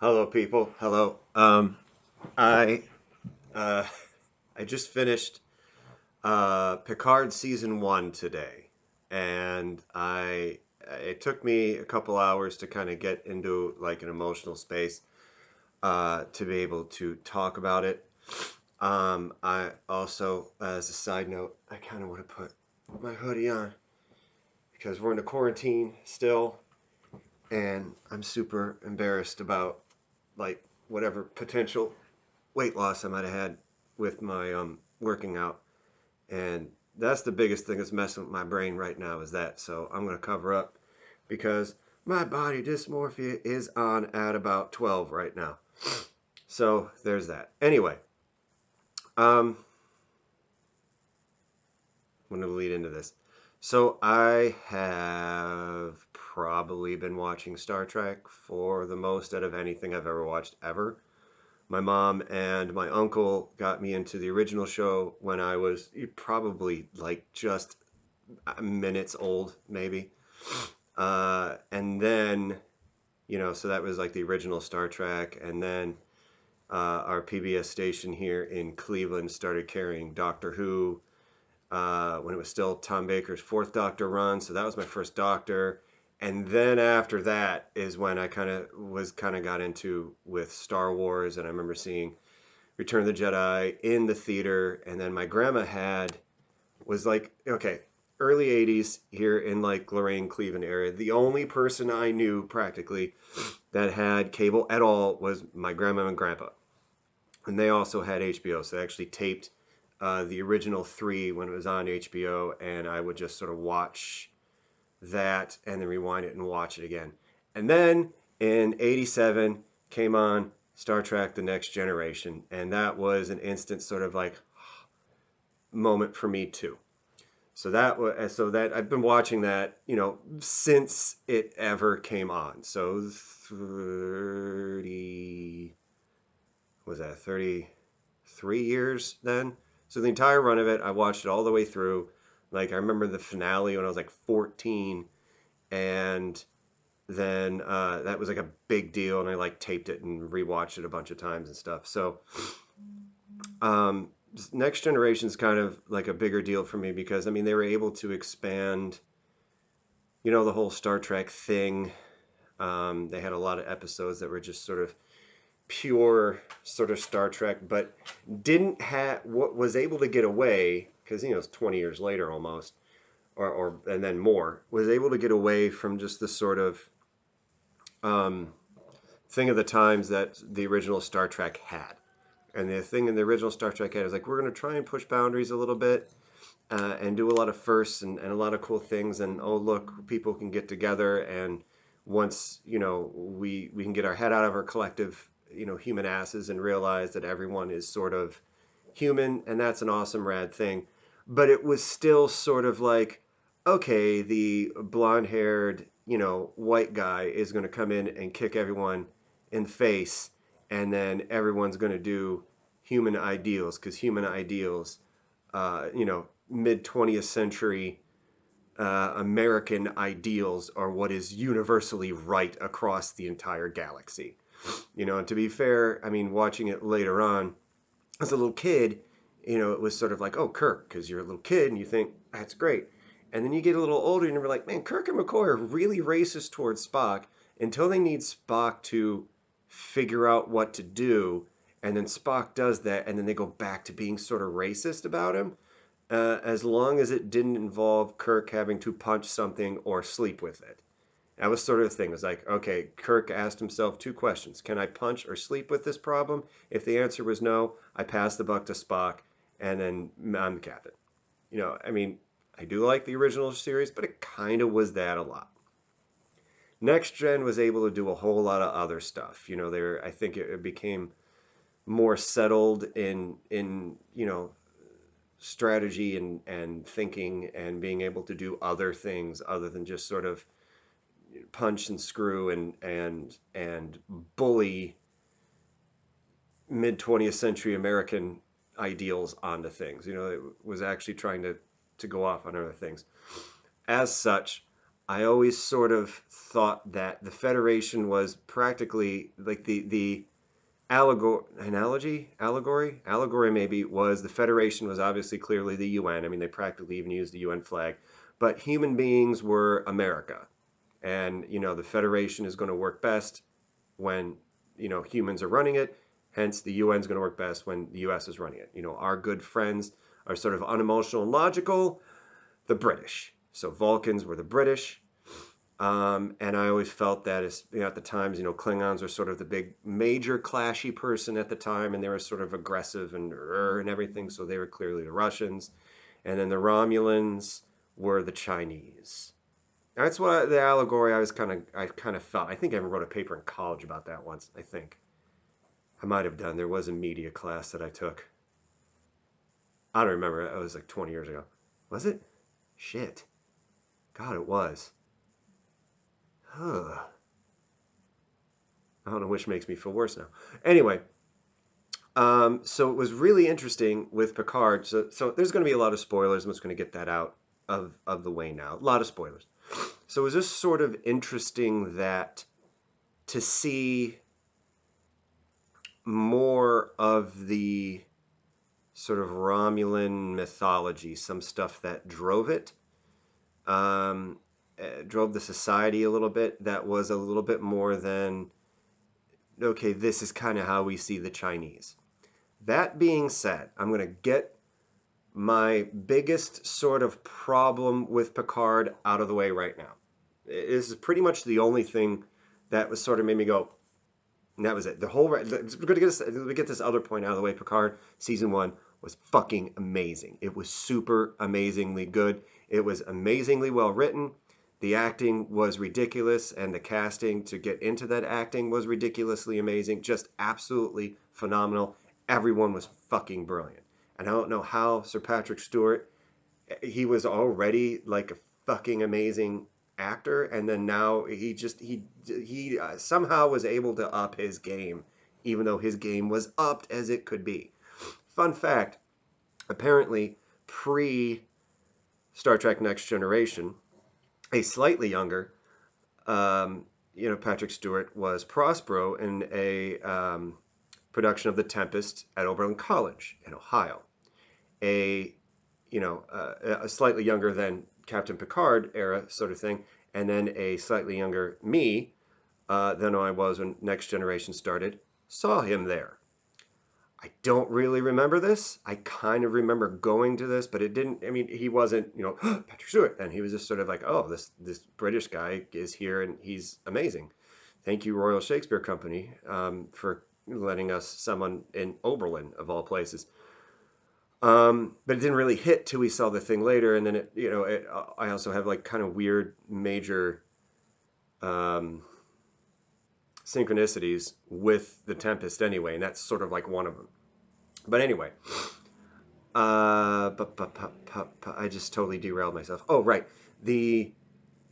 Hello, people. Hello. I uh, I just finished Picard season 1 today, and I it took me a couple hours to kind of get into like an emotional space to be able to talk about it. I also, as a side note, I kind of want to put my hoodie on because we're in a quarantine still, and I'm super embarrassed about like whatever potential weight loss I might have had with my working out, and that's the biggest thing that's messing with my brain right now is that. So I'm gonna cover up because my body dysmorphia is on at about 12 right now. So there's that. Anyway, um, I'm gonna lead into this. So I have probably been watching Star Trek for the most out of anything I've ever watched ever. My mom and my uncle got me into the original show when I was probably like just minutes old, maybe. And then, so that was like the original Star Trek. And then our PBS station here in Cleveland started carrying Doctor Who when it was still Tom Baker's fourth Doctor run. So that was my first Doctor. And then after that is when I kind of got into with Star Wars. And I remember seeing Return of the Jedi in the theater, and then my grandma was like, okay, early 80s here in like Lorraine, Cleveland area. The only person I knew practically that had cable at all was my grandma and grandpa. And they also had HBO, so they actually taped the original 3 when it was on HBO, and I would just sort of watch that and then rewind it and watch it again. And then in 87 came on Star Trek The Next Generation, and that was an instant sort of like moment for me too. So that I've been watching that, since it ever came on. So 30 was that 33 years then. So the entire run of it, I watched it all the way through. Like I remember the finale when I was like 14, and then that was like a big deal, and I like taped it and rewatched it a bunch of times and stuff. So um, Next Generation is kind of like a bigger deal for me because I mean they were able to expand, the whole Star Trek thing. They had a lot of episodes that were just sort of pure sort of Star Trek, but didn't have what was able to get away because it's 20 years later almost, or and then more was able to get away from just the sort of um, thing of the times that the original Star Trek had. And the thing in the original Star Trek had is like, we're going to try and push boundaries a little bit and do a lot of firsts and a lot of cool things. And oh, look, people can get together. And once, we can get our head out of our collective, human asses and realize that everyone is sort of human. And that's an awesome, rad thing. But it was still sort of like, okay, the blonde haired, white guy is going to come in and kick everyone in the face. And then everyone's going to do human ideals because human ideals, mid 20th century American ideals are what is universally right across the entire galaxy. And to be fair, I mean, watching it later on as a little kid, it was sort of like, oh, Kirk, because you're a little kid and you think that's great. And then you get a little older and you're like, man, Kirk and McCoy are really racist towards Spock until they need Spock to figure out what to do. And then Spock does that, and then they go back to being sort of racist about him, as long as it didn't involve Kirk having to punch something or sleep with it. That was sort of the thing. It was like, okay, Kirk asked himself 2 questions. Can I punch or sleep with this problem? If the answer was no, I pass the buck to Spock, and then I'm the captain. I mean, I do like the original series, but it kind of was that a lot. Next Gen was able to do a whole lot of other stuff. There I think it became more settled in strategy and thinking and being able to do other things other than just sort of punch and screw and bully mid 20th century American ideals onto things. It was actually trying to go off on other things. As such, I always sort of thought that the Federation was practically like the allegory maybe was the Federation was obviously clearly the UN. I mean, they practically even used the UN flag, but human beings were America, and the Federation is going to work best when humans are running it. Hence, the UN is going to work best when the US is running it. Our good friends are sort of unemotional and logical, the British. So Vulcans were the British. And I always felt that as at the times, Klingons were sort of the big major clashy person at the time, and they were sort of aggressive and everything. So they were clearly the Russians, and then the Romulans were the Chinese. That's what the allegory I kind of felt. I think I even wrote a paper in college about that once. I think I might have done. There was a media class that I took. I don't remember. It was like 20 years ago. Was it? Shit. God, it was. Huh. I don't know which makes me feel worse now. Anyway, so it was really interesting with Picard. So there's going to be a lot of spoilers. I'm just going to get that out of the way now. A lot of spoilers. So it was just sort of interesting that to see more of the sort of Romulan mythology, some stuff that drove it, drove the society a little bit, that was a little bit more than, okay, this is kind of how we see the Chinese. That being said, I'm going to get my biggest sort of problem with Picard out of the way right now. This is pretty much the only thing that was sort of made me go, and that was it. We're going to get this other point out of the way. Picard season 1 was fucking amazing. It was super amazingly good. It was amazingly well written. The acting was ridiculous, and the casting to get into that acting was ridiculously amazing. Just absolutely phenomenal. Everyone was fucking brilliant. And I don't know how Sir Patrick Stewart, he was already like a fucking amazing actor, and then now he somehow was able to up his game, even though his game was upped as it could be. Fun fact, apparently pre Star Trek Next Generation, a slightly younger Patrick Stewart was Prospero in a production of The Tempest at Oberlin College in Ohio. A slightly younger than Captain Picard era sort of thing, and then a slightly younger me than I was when Next Generation started, saw him there. I don't really remember this. I kind of remember going to this, but it didn't. I mean, he wasn't, Patrick Stewart, and he was just sort of like, oh, this British guy is here, and he's amazing. Thank you, Royal Shakespeare Company, for letting us someone in Oberlin of all places. But it didn't really hit till we saw the thing later, and then I also have like kind of weird major synchronicities with the Tempest anyway, and that's sort of like one of them. But anyway, I just totally derailed myself. Oh, right.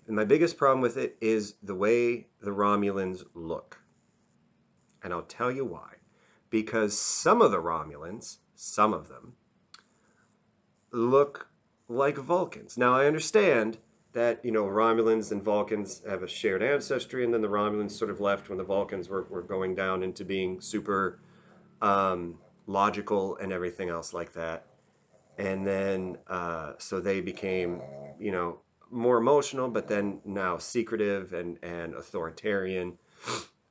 My biggest problem with it is the way the Romulans look. And I'll tell you why. Because some of the Romulans, some of them, look like Vulcans. Now, I understand that, Romulans and Vulcans have a shared ancestry, and then the Romulans sort of left when the Vulcans were going down into being super logical and everything else like that. And then, so they became, more emotional, but then now secretive and authoritarian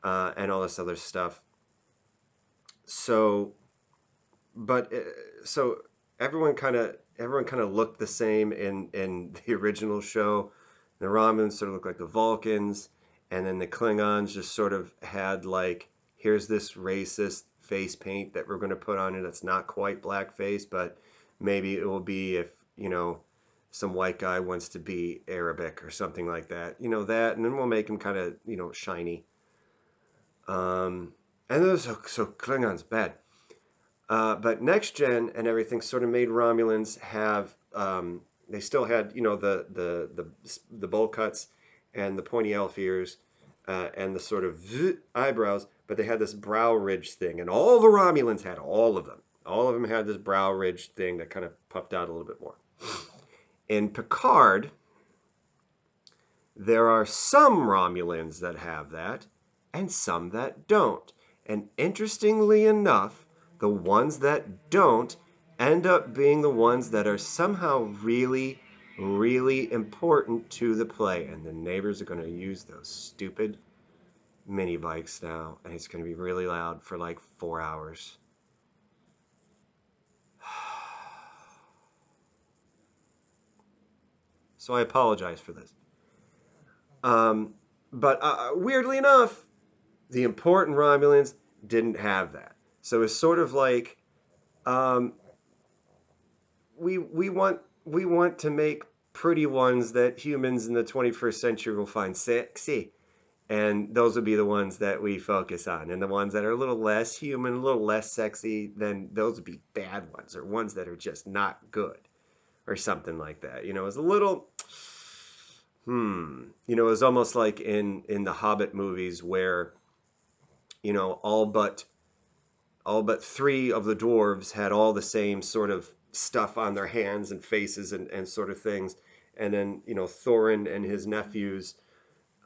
and all this other stuff. So, but so everyone kind of looked the same in the original show. The Romulans sort of looked like the Vulcans, and then the Klingons just sort of had like, here's this racist face paint that we're going to put on it that's not quite blackface, but maybe it will be if some white guy wants to be Arabic or something like that, that, and then we'll make him kind of shiny. And those so Klingons bad. But Next Gen and everything sort of made Romulans have, they still had, the bowl cuts and the pointy elf ears and the sort of eyebrows, but they had this brow ridge thing, and all the Romulans had all of them. All of them had this brow ridge thing that kind of puffed out a little bit more. In Picard, There are some Romulans that have that, and some that don't. And interestingly enough, the ones that don't end up being the ones that are somehow really, really important to the play. And the neighbors are going to use those stupid mini bikes now, and it's going to be really loud for like 4 hours. So I apologize for this. Um, but weirdly enough, the important Romulans didn't have that. So it's sort of like um, we want to make pretty ones that humans in the 21st century will find sexy, and those would be the ones that we focus on. And the ones that are a little less human, a little less sexy, then those would be bad ones, or ones that are just not good, or something like that. It's a little it was almost like in the Hobbit movies where all but three of the dwarves had all the same sort of stuff on their hands and faces and sort of things. And then, Thorin and his nephews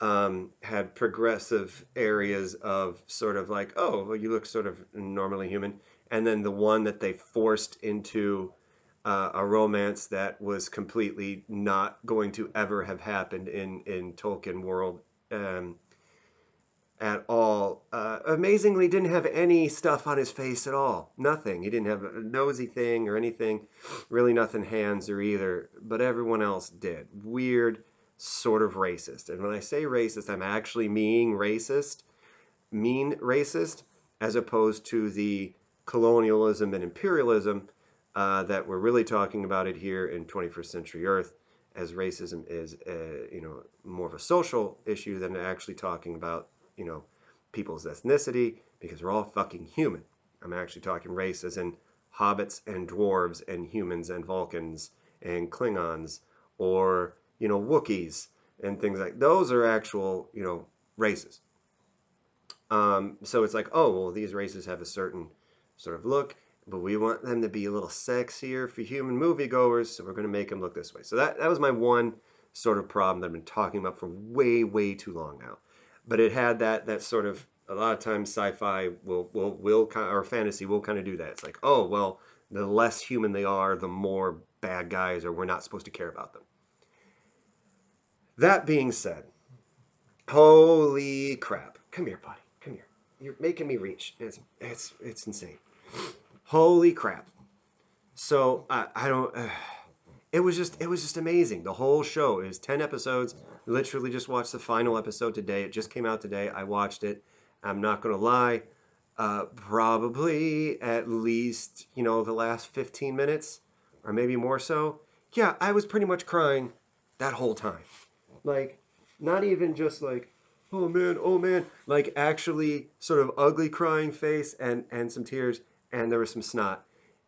had progressive areas of sort of like, oh, well, you look sort of normally human. And then the one that they forced into a romance that was completely not going to ever have happened in Tolkien world. At all. Amazingly, didn't have any stuff on his face at all. Nothing. He didn't have a nosy thing or anything. Really, nothing hands or either. But everyone else did. Weird, sort of racist. And when I say racist, I'm actually mean racist, as opposed to the colonialism and imperialism that we're really talking about it here in 21st century Earth, as racism is, more of a social issue than actually talking about, people's ethnicity, because we're all fucking human. I'm actually talking race as in hobbits and dwarves and humans and Vulcans and Klingons, or, Wookiees and things like those are actual, races. So it's like, oh, well, these races have a certain sort of look, but we want them to be a little sexier for human moviegoers, so we're going to make them look this way. So that was my one sort of problem that I've been talking about for way, way too long now. But it had that sort of, a lot of times sci-fi will kind of, or fantasy will kind of do that. It's like, oh, well, the less human they are, the more bad guys, or we're not supposed to care about them. That being said, holy crap. Come here, buddy. Come here. You're making me reach. It's insane. Holy crap. So I don't. It was just amazing. The whole show is 10 episodes. Literally just watched the final episode today. It just came out today. I watched it. I'm not gonna lie. Probably at least the last 15 minutes, or maybe more so. Yeah, I was pretty much crying that whole time. Like, not even just like, oh man, like actually sort of ugly crying face and some tears, and there was some snot.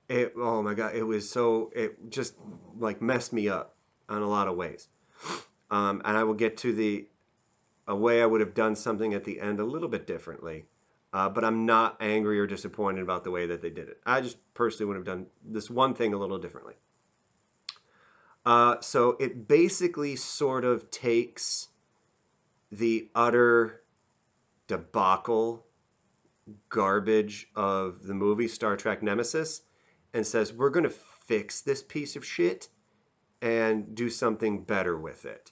Oh my God, it just like messed me up on a lot of ways. And I will get to a way I would have done something at the end a little bit differently. But I'm not angry or disappointed about the way that they did it. I just personally would have done this one thing a little differently. So it basically sort of takes the utter debacle garbage of the movie Star Trek Nemesis and says, we're going to fix this piece of shit and do something better with it.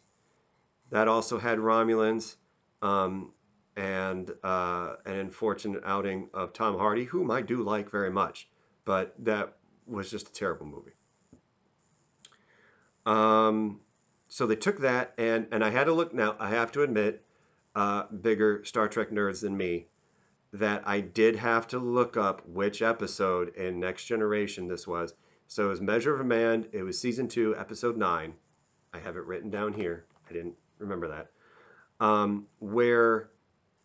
That also had Romulans, and an unfortunate outing of Tom Hardy, whom I do like very much, but that was just a terrible movie. Um, so they took that, and I had to look. Now I have to admit, bigger Star Trek nerds than me, that I did have to look up which episode in Next Generation this was. So it was Measure of a Man. It was season 2, episode 9. I have it written down here. I didn't remember that. Where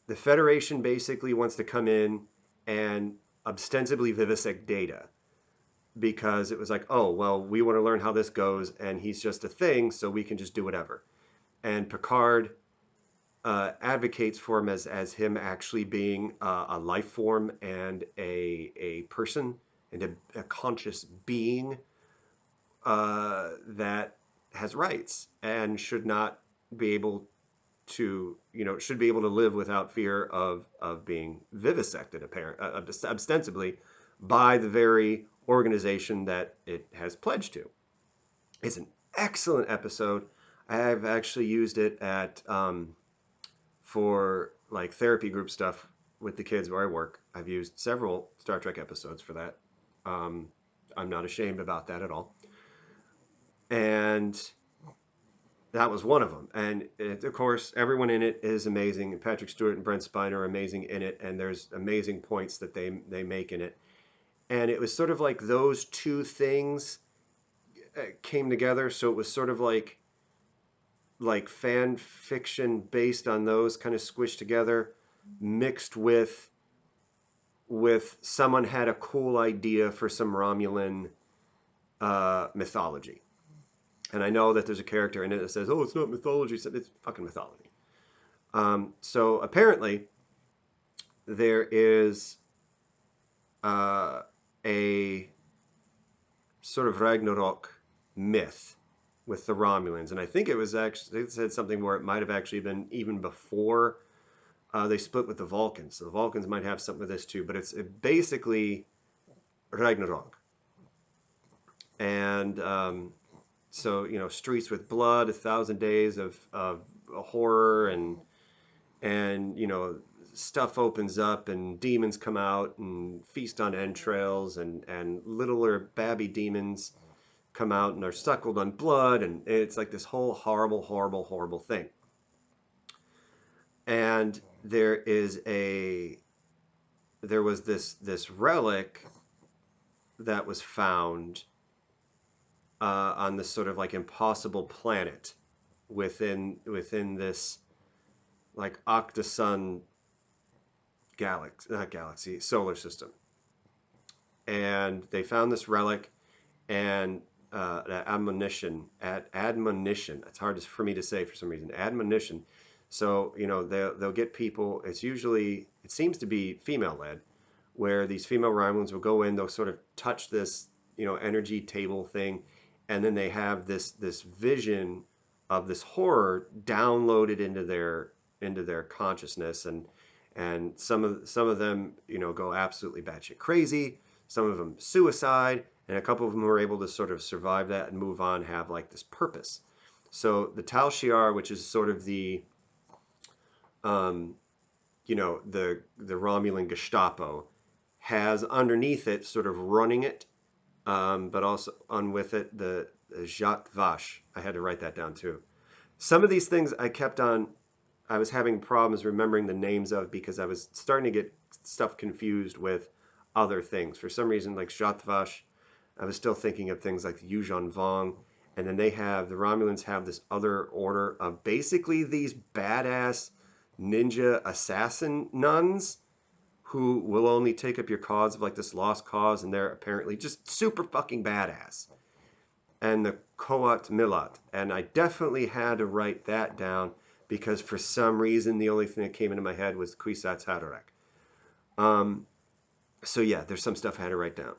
the Federation basically wants to come in and ostensibly vivisect Data, because it was like, oh, well, we want to learn how this goes, and he's just a thing, so we can just do whatever. And Picard advocates for him as him actually being a life form and a person and a conscious being that has rights and should not be able should be able to live without fear of being vivisected, ostensibly by the very organization that it has pledged to. It's an excellent episode. I have actually used it at for like therapy group stuff with the kids where I work. I've used several Star Trek episodes for that. Um, I'm not ashamed about that at all. And that was one of them. And of course, everyone in it is amazing. Patrick Stewart and Brent Spiner are amazing in it, and there's amazing points that they make in it. And it was sort of like those two things came together. So it was sort of like fan fiction based on those kind of squished together, mixed with someone had a cool idea for some Romulan mythology. And I know that there's a character in it that says, "Oh, it's not mythology; it's fucking mythology." So apparently, there is a sort of Ragnarok myth with the Romulans, and I think it was actually it said something where it might have actually been even before they split with the Vulcans. So the Vulcans might have something with this too, but it's basically Ragnarok, and so streets with blood, 1,000 days of horror, and stuff opens up and demons come out and feast on entrails, and littler babby demons come out and are suckled on blood, and it's like this whole horrible, horrible, horrible thing. And there was this relic that was found on this sort of like impossible planet within this like octasun galaxy, not galaxy, solar system. And they found this relic, and admonition. It's hard for me to say for some reason. Admonition. So they'll get people. It seems to be female led, where these female Romulans will go in. They'll sort of touch this energy table thing, and then they have this vision of this horror downloaded into their consciousness, and some of them go absolutely batshit crazy. Some of them suicide, and a couple of them were able to sort of survive that and move on, have like this purpose. So the Tal Shiar, which is sort of um, the Romulan Gestapo, has underneath it, sort of running it, but also on with it the Jacques Vache. I had to write that down too. Some of these things I was having problems remembering the names of because I was starting to get stuff confused with other things. For some reason, like Jacques Vache, I was still thinking of things like the Yuuzhan Vong, and then the Romulans have this other order of basically these badass ninja assassin nuns who will only take up your cause of like this lost cause, and they're apparently just super fucking badass. And the Koat Milat, and I definitely had to write that down because for some reason the only thing that came into my head was Kwisatz Haderach. So yeah, there's some stuff I had to write down.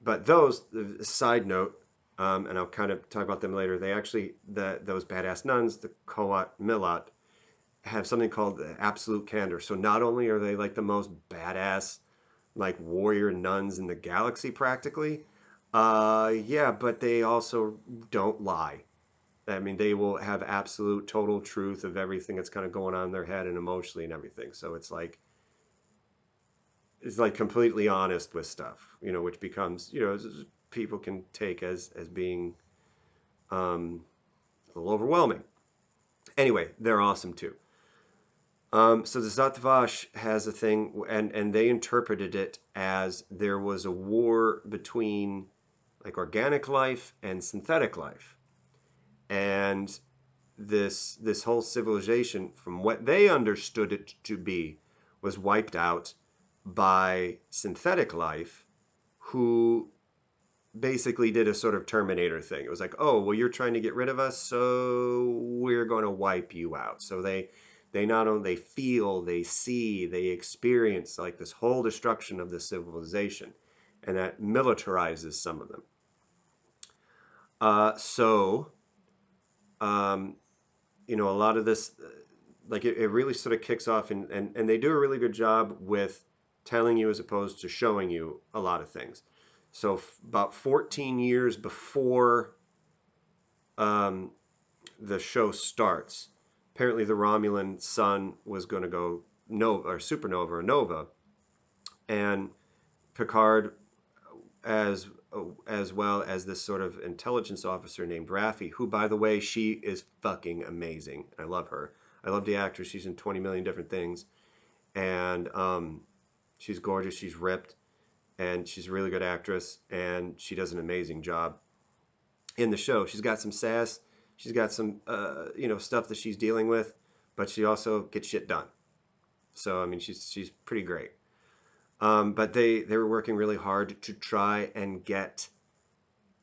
But those, side note, and I'll kind of talk about them later. They actually, those badass nuns, the Koat Milat, have something called the absolute candor. So not only are they like the most badass, like warrior nuns in the galaxy, practically, yeah, but they also don't lie. I mean, they will have absolute, total truth of everything that's kind of going on in their head and emotionally and everything. So it's like completely honest with stuff, which becomes, people can take as being a little overwhelming. Anyway, they're awesome too. So the Zat Vash has a thing, and they interpreted it as there was a war between like organic life and synthetic life, and this whole civilization, from what they understood it to be, was wiped out by synthetic life, who basically did a sort of Terminator thing. It was like, oh, well, you're trying to get rid of us, so we're going to wipe you out. So they not only they feel, they see, they experience like this whole destruction of the civilization, and that militarizes some of them. So a lot of this, like it really sort of kicks off, and they do a really good job with telling you as opposed to showing you a lot of things. So about 14 years before um, the show starts, apparently the Romulan sun was going to go nova or supernova or nova, and Picard, as as well as this sort of intelligence officer named Raffi, who, by the way, she is fucking amazing. I love her. I love the actress. She's in 20 million different things, and she's gorgeous. She's ripped, and she's a really good actress, and she does an amazing job in the show. She's got some sass. She's got some stuff that she's dealing with, but she also gets shit done. So I mean, she's pretty great. But they were working really hard to try and get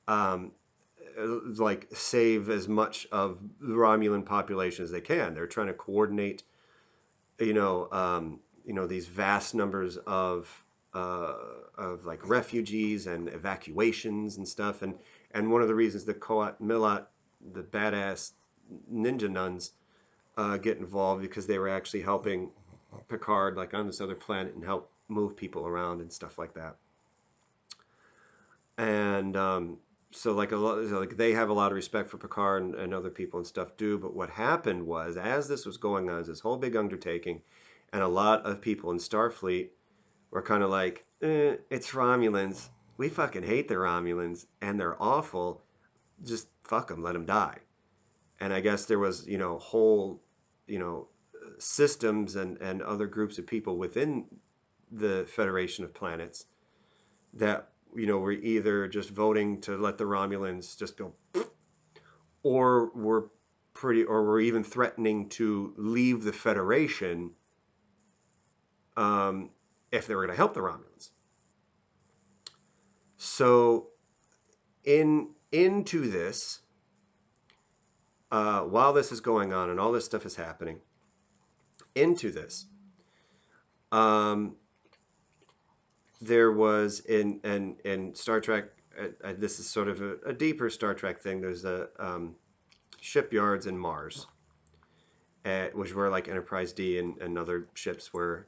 um, like save as much of the Romulan population as they can. They're trying to coordinate, these vast numbers uh, of like refugees and evacuations and stuff. And one of the reasons the Coat Millat, the badass ninja nuns, get involved because they were actually helping Picard like on this other planet and help move people around and stuff like that. And so like a lot, so, like they have a lot of respect for Picard and other people and stuff do. But what happened was, as this was going on, this whole big undertaking, and a lot of people in Starfleet were kind of like, it's Romulans. We fucking hate the Romulans, and they're awful. Just fuck them, let them die. And I guess there was, whole, you know, systems and other groups of people within the Federation of Planets that were either just voting to let the Romulans just go, or were even threatening to leave the Federation um, if they were going to help the Romulans. So into this, while this is going on and all this stuff is happening, into this, um, there was in Star Trek. This is sort of a deeper Star Trek thing. There's a shipyards in Mars, which were like Enterprise D and other ships were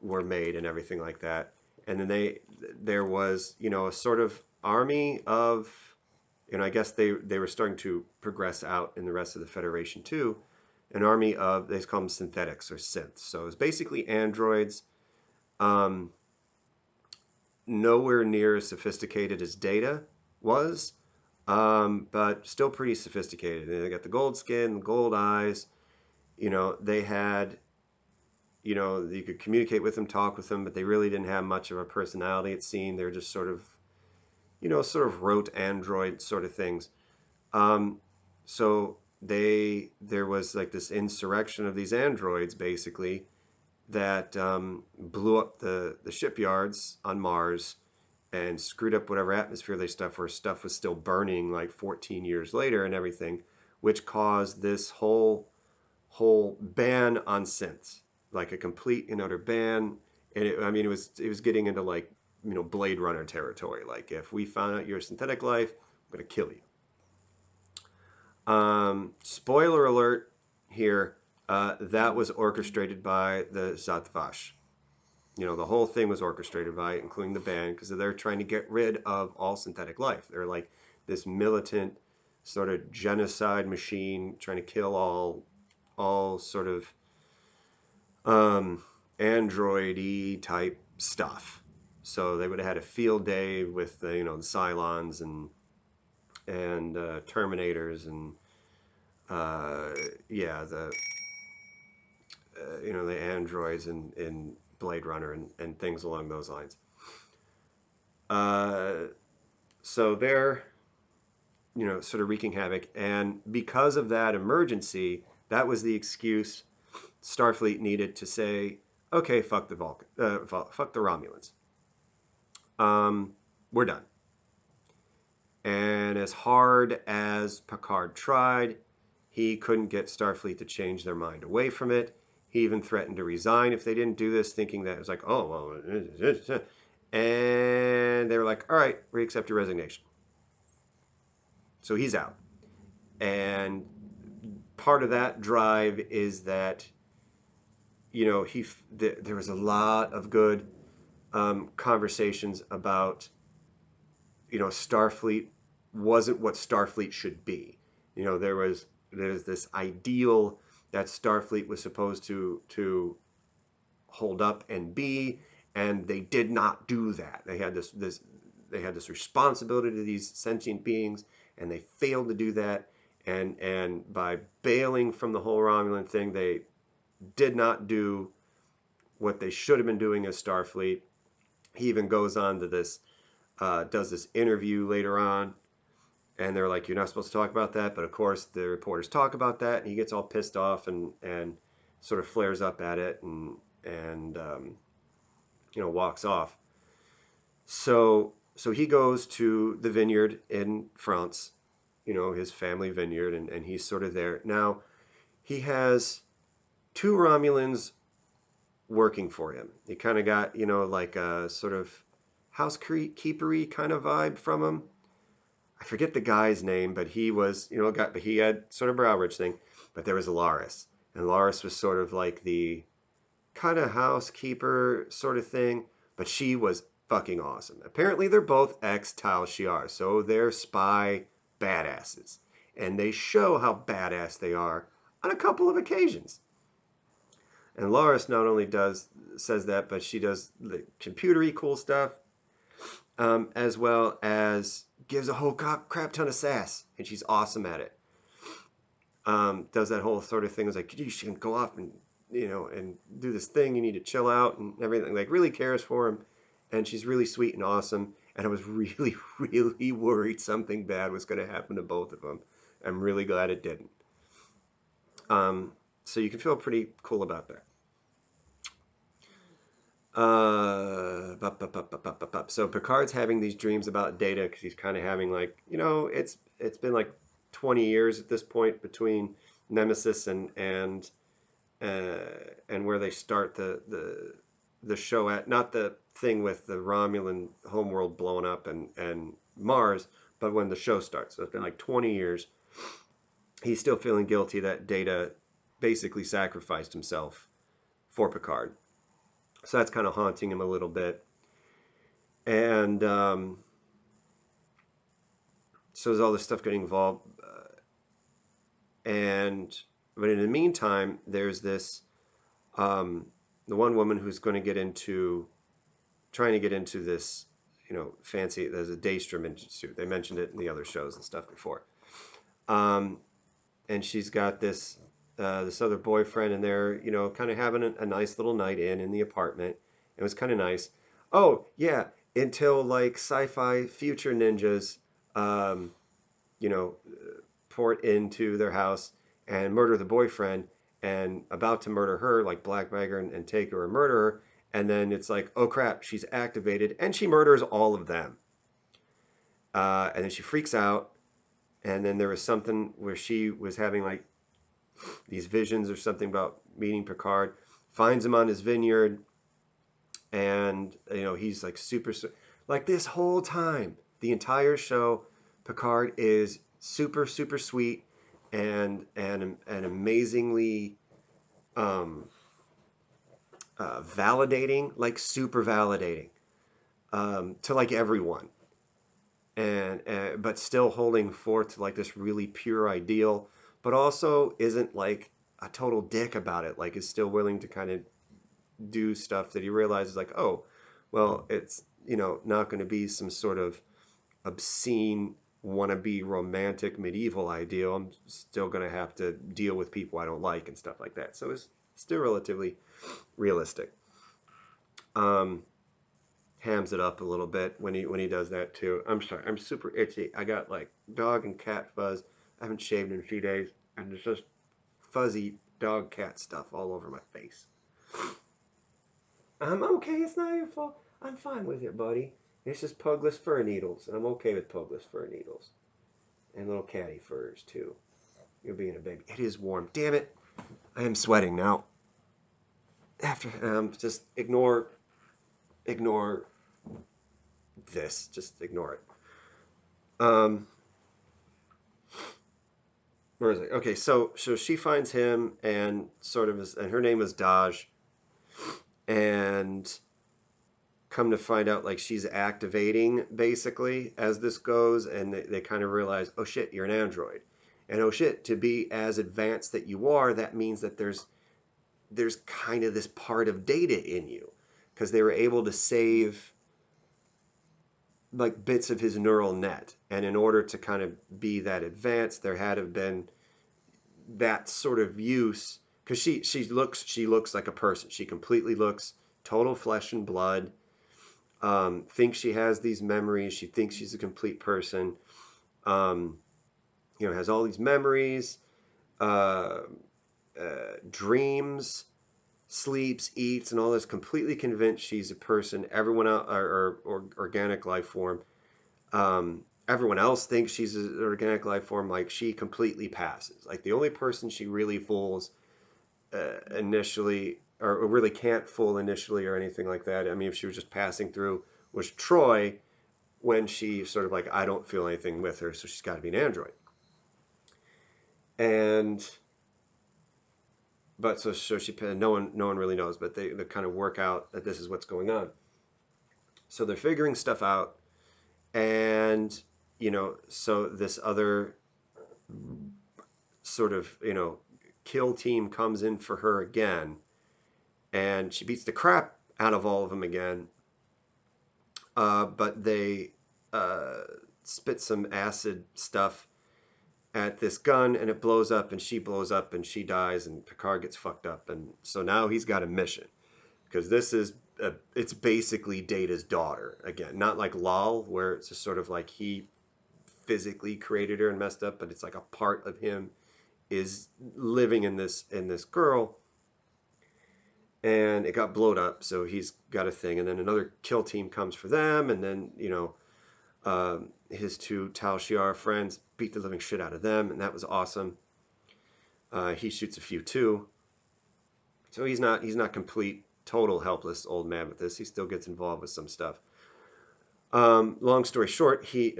made and everything like that. And then there was a sort of army of I guess they were starting to progress out in the rest of the Federation too. An army of they call them synthetics or synths. So it's basically androids. Um, Nowhere near as sophisticated as Data was, but still pretty sophisticated. They got the gold skin, the gold eyes. They had, you could communicate with them, talk with them, but they really didn't have much of a personality. It seemed they're just sort of, rote android sort of things. Um, so there was like this insurrection of these androids, basically, that blew up the shipyards on Mars and screwed up whatever atmosphere they stuff where stuff was still burning like 14 years later and everything, which caused this whole ban on synths, like a complete and utter ban. And it was getting into like Blade Runner territory. Like if we found out you're a synthetic life, I'm gonna kill you. Spoiler alert here. That was orchestrated by the Zhat Vash. The whole thing was orchestrated by it, including the band, because they're trying to get rid of all synthetic life. They're like this militant sort of genocide machine trying to kill all sort of android-y type stuff. So they would have had a field day with the Cylons and Terminators and yeah, the androids in Blade Runner and things along those lines. Uh, so they're sort of wreaking havoc, and because of that emergency, that was the excuse Starfleet needed to say, okay, fuck the fuck the Romulans. We're done. And as hard as Picard tried, he couldn't get Starfleet to change their mind away from it. He even threatened to resign if they didn't do this, thinking that it was like, oh, well, and they were like, all right, we accept your resignation. So he's out. And part of that drive is that, you know, there was a lot of good conversations about, you know, Starfleet wasn't what Starfleet should be. You know, there's this ideal that Starfleet was supposed to hold up and be, and they did not do that. They had this responsibility to these sentient beings, and they failed to do that. And by bailing from the whole Romulan thing, they did not do what they should have been doing as Starfleet. He even goes on to this, does this interview later on, and they're like, "You're not supposed to talk about that," but of course the reporters talk about that, and he gets all pissed off and sort of flares up at it and you know, walks off. So he goes to the vineyard in France, you know, his family vineyard, and he's sort of there. Now, he has two Romulans working for him. He kind of got, you know, like a sort of housekeepery kind of vibe from him. I forget the guy's name, but he was, you know, but he had sort of brow ridge thing. But there was Laris, and Laris was sort of like the kind of housekeeper sort of thing, but she was fucking awesome. Apparently, they're both ex-Tal Shiar, so they're spy badasses, and they show how badass they are on a couple of occasions. And Laris not only says that, but she does the computery cool stuff, as well as gives a whole crap ton of sass, and she's awesome at it. Does that whole sort of thing. It's like, you should go off and, you know, and do this thing. You need to chill out and everything. Like, really cares for him, and she's really sweet and awesome. And I was really, really worried something bad was going to happen to both of them. I'm really glad it didn't. So you can feel pretty cool about that. So Picard's having these dreams about Data because he's kind of having, like, you know, it's been like 20 years at this point between Nemesis and where they start the show at, not the thing with the Romulan homeworld blowing up and Mars, but when the show starts. So it's been like 20 years. He's still feeling guilty that Data basically sacrificed himself for Picard. So that's kind of haunting him a little bit. And so there's all this stuff getting involved. But in the meantime, there's this, the one woman who's going to trying to get into this, you know, fancy, there's a Daystrom Institute. They mentioned it in the other shows and stuff before. And she's got this other boyfriend, and they're, you know, kind of having a nice little night in the apartment. It was kind of nice. Oh, yeah, until like sci-fi future ninjas, you know, port into their house and murder the boyfriend, and about to murder her, like blackbag her and take her and murder her. And then it's like, oh crap, she's activated, and she murders all of them. And then she freaks out. And then there was something where she was having like these visions or something about meeting Picard, finds him on his vineyard, and, you know, he's like super, like this whole time, the entire show, Picard is super, super sweet and amazingly validating, like super validating, to like everyone, and but still holding forth to like this really pure ideal, but also isn't like a total dick about it. Like, is still willing to kind of do stuff that he realizes, like, oh, well, it's, you know, not going to be some sort of obscene wannabe romantic medieval ideal. I'm still going to have to deal with people I don't like and stuff like that. So it's still relatively realistic. Hams it up a little bit when he does that too. I'm sorry, I'm super itchy. I got like dog and cat fuzz. I haven't shaved in a few days, and there's just fuzzy dog cat stuff all over my face. I'm okay. It's not your fault. I'm fine with it, buddy. It's just pugless fur needles, and I'm okay with pugless fur needles. And little catty furs, too. You're being a baby. It is warm. Damn it. I am sweating now. Just ignore this. Just ignore it. where is it? Okay, so she finds him and sort of is, and her name is Daj, and come to find out like she's activating basically as this goes, and they kind of realize, oh shit, you're an android, and oh shit, to be as advanced that you are, that means that there's kind of this part of data in you, because they were able to save like bits of his neural net, and in order to kind of be that advanced, there had to have been that sort of use, because she looks like a person. She completely looks total flesh and blood. Thinks she has these memories. She thinks she's a complete person. Um, has all these memories, uh, dreams, sleeps, eats, and all this. Completely convinced she's a person. Everyone else, or organic life form. Everyone else thinks she's an organic life form. Like, she completely passes. Like, the only person she really fools initially, or really can't fool initially or anything like that. I mean, if she was just passing through, was Troy, when she sort of like, I don't feel anything with her, so she's got to be an android. And but so she, no one really knows, but they kind of work out that this is what's going on. So they're figuring stuff out, and so this other sort of kill team comes in for her again, and she beats the crap out of all of them again. But they uh, spit some acid stuff at this gun, and it blows up, and she blows up, and she dies, and Picard gets fucked up, and so now he's got a mission, because it's basically Data's daughter again, not like Lal, where it's just sort of like he physically created her and messed up, but it's like a part of him is living in this girl, and it got blowed up, so he's got a thing, and then another kill team comes for them, and then his two Tal Shiar friends beat the living shit out of them, and that was awesome. He shoots a few too, so he's not complete total helpless old man with this. He still gets involved with some stuff. Long story short, he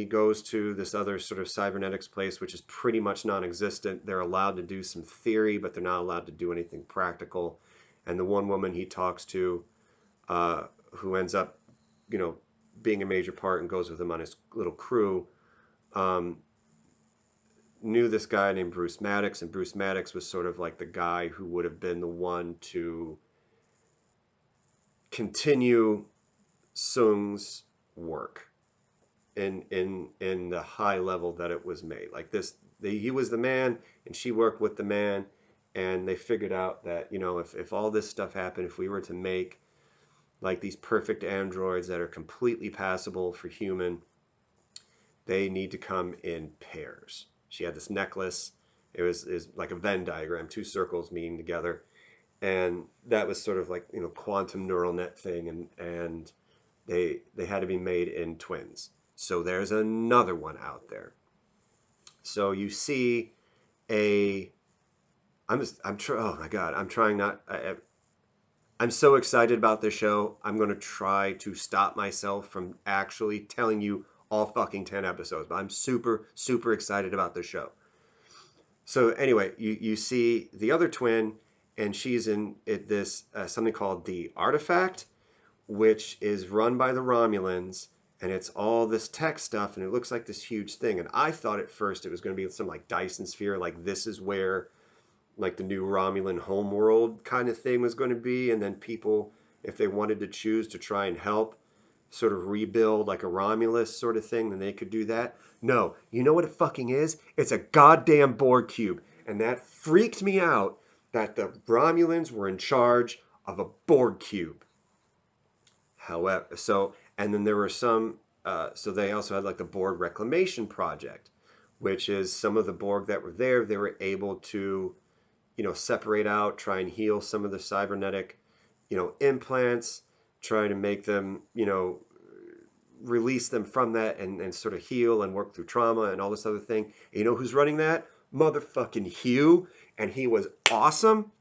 goes to this other sort of cybernetics place, which is pretty much non-existent. They're allowed to do some theory, but they're not allowed to do anything practical. And the one woman he talks to, who ends up, being a major part and goes with him on his little crew, um, knew this guy named Bruce Maddox, and Bruce Maddox was sort of like the guy who would have been the one to continue Sung's work in the high level that it was made. Like this, he was the man, and she worked with the man, and they figured out that if all this stuff happened, if we were to make like these perfect androids that are completely passable for human, they need to come in pairs. She had this necklace. It was like a Venn diagram, two circles meeting together, and that was sort of like quantum neural net thing, and they had to be made in twins. So there's another one out there. So you see a oh my god, I'm trying not I'm so excited about this show. I'm going to try to stop myself from actually telling you all fucking 10 episodes, but I'm super super excited about this show. So anyway, you see the other twin, and she's in this something called the Artifact, which is run by the Romulans, and it's all this tech stuff, and it looks like this huge thing. And I thought at first it was going to be some like Dyson sphere, like this is where like the new Romulan homeworld kind of thing was going to be, and then people, if they wanted to choose to try and help sort of rebuild like a Romulus sort of thing, then they could do that. No, you know what it fucking is? It's a goddamn Borg cube, and that freaked me out that the Romulans were in charge of a Borg cube. However, and then there were some, so they also had like the Borg Reclamation Project, which is some of the Borg that were there, they were able to, separate out, try and heal some of the cybernetic, implants, try to make them, release them from that, and sort of heal and work through trauma and all this other thing. And you know who's running that? Motherfucking Hugh, and he was awesome.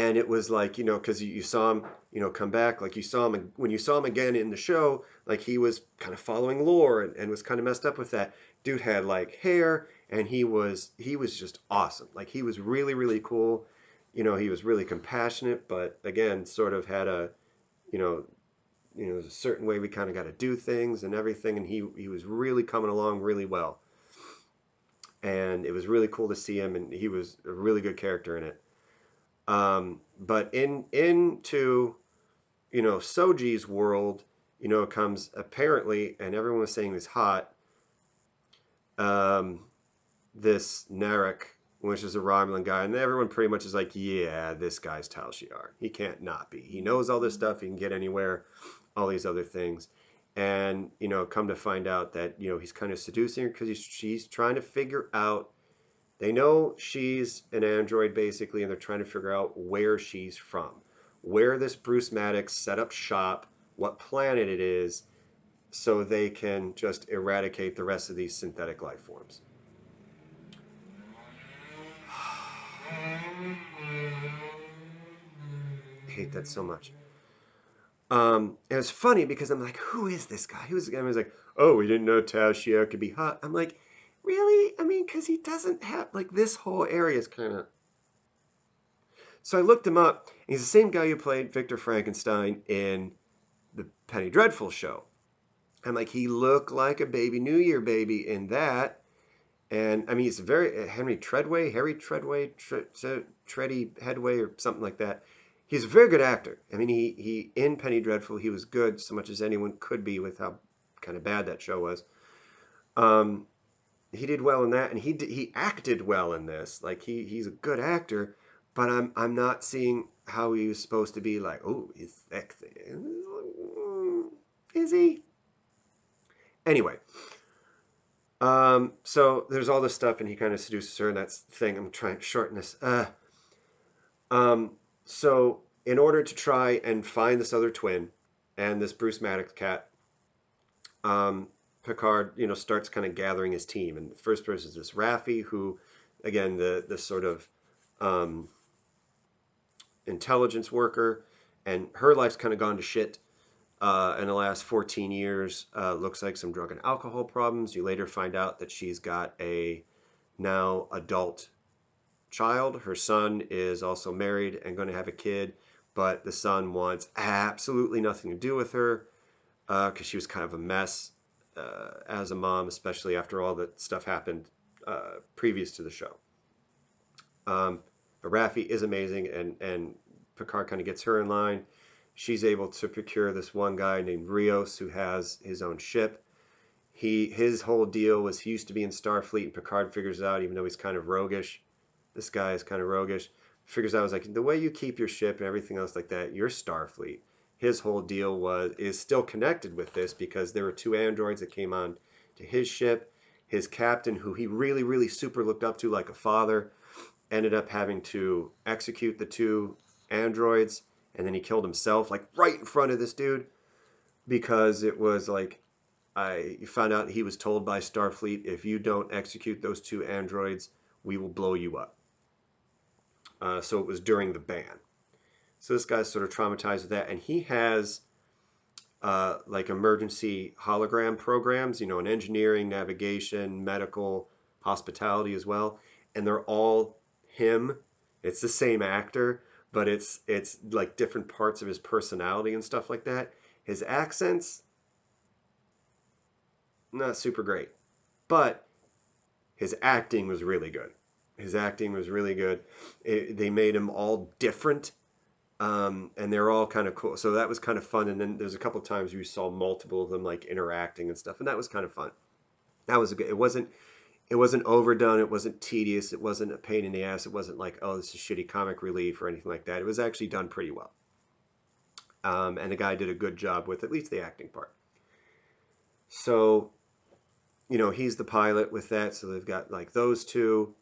and it was like, because you saw him, come back, like you saw him when you saw him again in the show, like he was kind of following lore and was kind of messed up with that. Dude had like hair, and he was just awesome. Like he was really really cool. He was really compassionate, but again, sort of had a, you know, there's a certain way we kind of got to do things and everything, and he was really coming along really well, and it was really cool to see him, and he was a really good character in it. But into Soji's world, comes apparently, and everyone was saying this hot, um, this Narek, which is a Romulan guy, and everyone pretty much is like, yeah, this guy's Tal Shiar. He can't not be. He knows all this stuff. He can get anywhere, all these other things. And, come to find out that, he's kind of seducing her because she's trying to figure out. They know she's an android, basically, and they're trying to figure out where she's from, where this Bruce Maddox set up shop, what planet it is, so they can just eradicate the rest of these synthetic life forms. I hate that so much. And it's funny because I'm like, who is this guy? Who's the guy? And I was like, oh, we didn't know Tal Shiar could be hot. I'm like, really? I mean, because he doesn't have, like, this whole area is kind of. So I looked him up. He's the same guy who played Victor Frankenstein in the Penny Dreadful show. I'm like, he looked like a baby New Year baby in that. And I mean, he's very Harry Treadway, Tready Headway, or something like that. He's a very good actor. I mean, he in Penny Dreadful, he was good, so much as anyone could be with how kind of bad that show was. Um, he did well in that, and he acted well in this. Like he's a good actor, but I'm not seeing how he was supposed to be like. Oh, he's sexy. Is he? Anyway, so there's all this stuff, and he kind of seduces her, and that's the thing. I'm trying to shorten this. Um, so in order to try and find this other twin and this Bruce Maddox cat, Picard, starts kind of gathering his team, and the first person is this Raffi, who, again, the sort of um, intelligence worker, and her life's kind of gone to shit. In the last 14 years, looks like some drug and alcohol problems. You later find out that she's got a now adult child. Her son is also married and going to have a kid, but the son wants absolutely nothing to do with her because she was kind of a mess as a mom, especially after all that stuff happened previous to the show. But Raffi is amazing, and Picard kind of gets her in line. She's able to procure this one guy named Rios who has his own ship. His whole deal was he used to be in Starfleet, and Picard figures out, even though he's kind of roguish, this guy is kind of roguish, figures out, was like, the way you keep your ship and everything else like that, you're Starfleet. His whole deal is still connected with this because there were two androids that came on to his ship. His captain, who he really, really super looked up to like a father, ended up having to execute the two androids, and then he killed himself, like right in front of this dude, because it was like, I found out he was told by Starfleet, if you don't execute those two androids, we will blow you up. So it was during the ban. So this guy's sort of traumatized with that, and he has like emergency hologram programs, in engineering, navigation, medical, hospitality as well, and they're all him. It's the same actor, but it's like different parts of his personality and stuff like that. His accents, not super great, but his acting was really good. His acting was really good. They made him all different, and they're all kind of cool. So that was kind of fun. And then there's a couple of times you saw multiple of them like interacting and stuff, and that was kind of fun. That was a good. It wasn't overdone. It wasn't tedious. It wasn't a pain in the ass. It wasn't like, oh, this is shitty comic relief or anything like that. It was actually done pretty well. And the guy did a good job with at least the acting part. So, he's the pilot with that. So they've got like those two,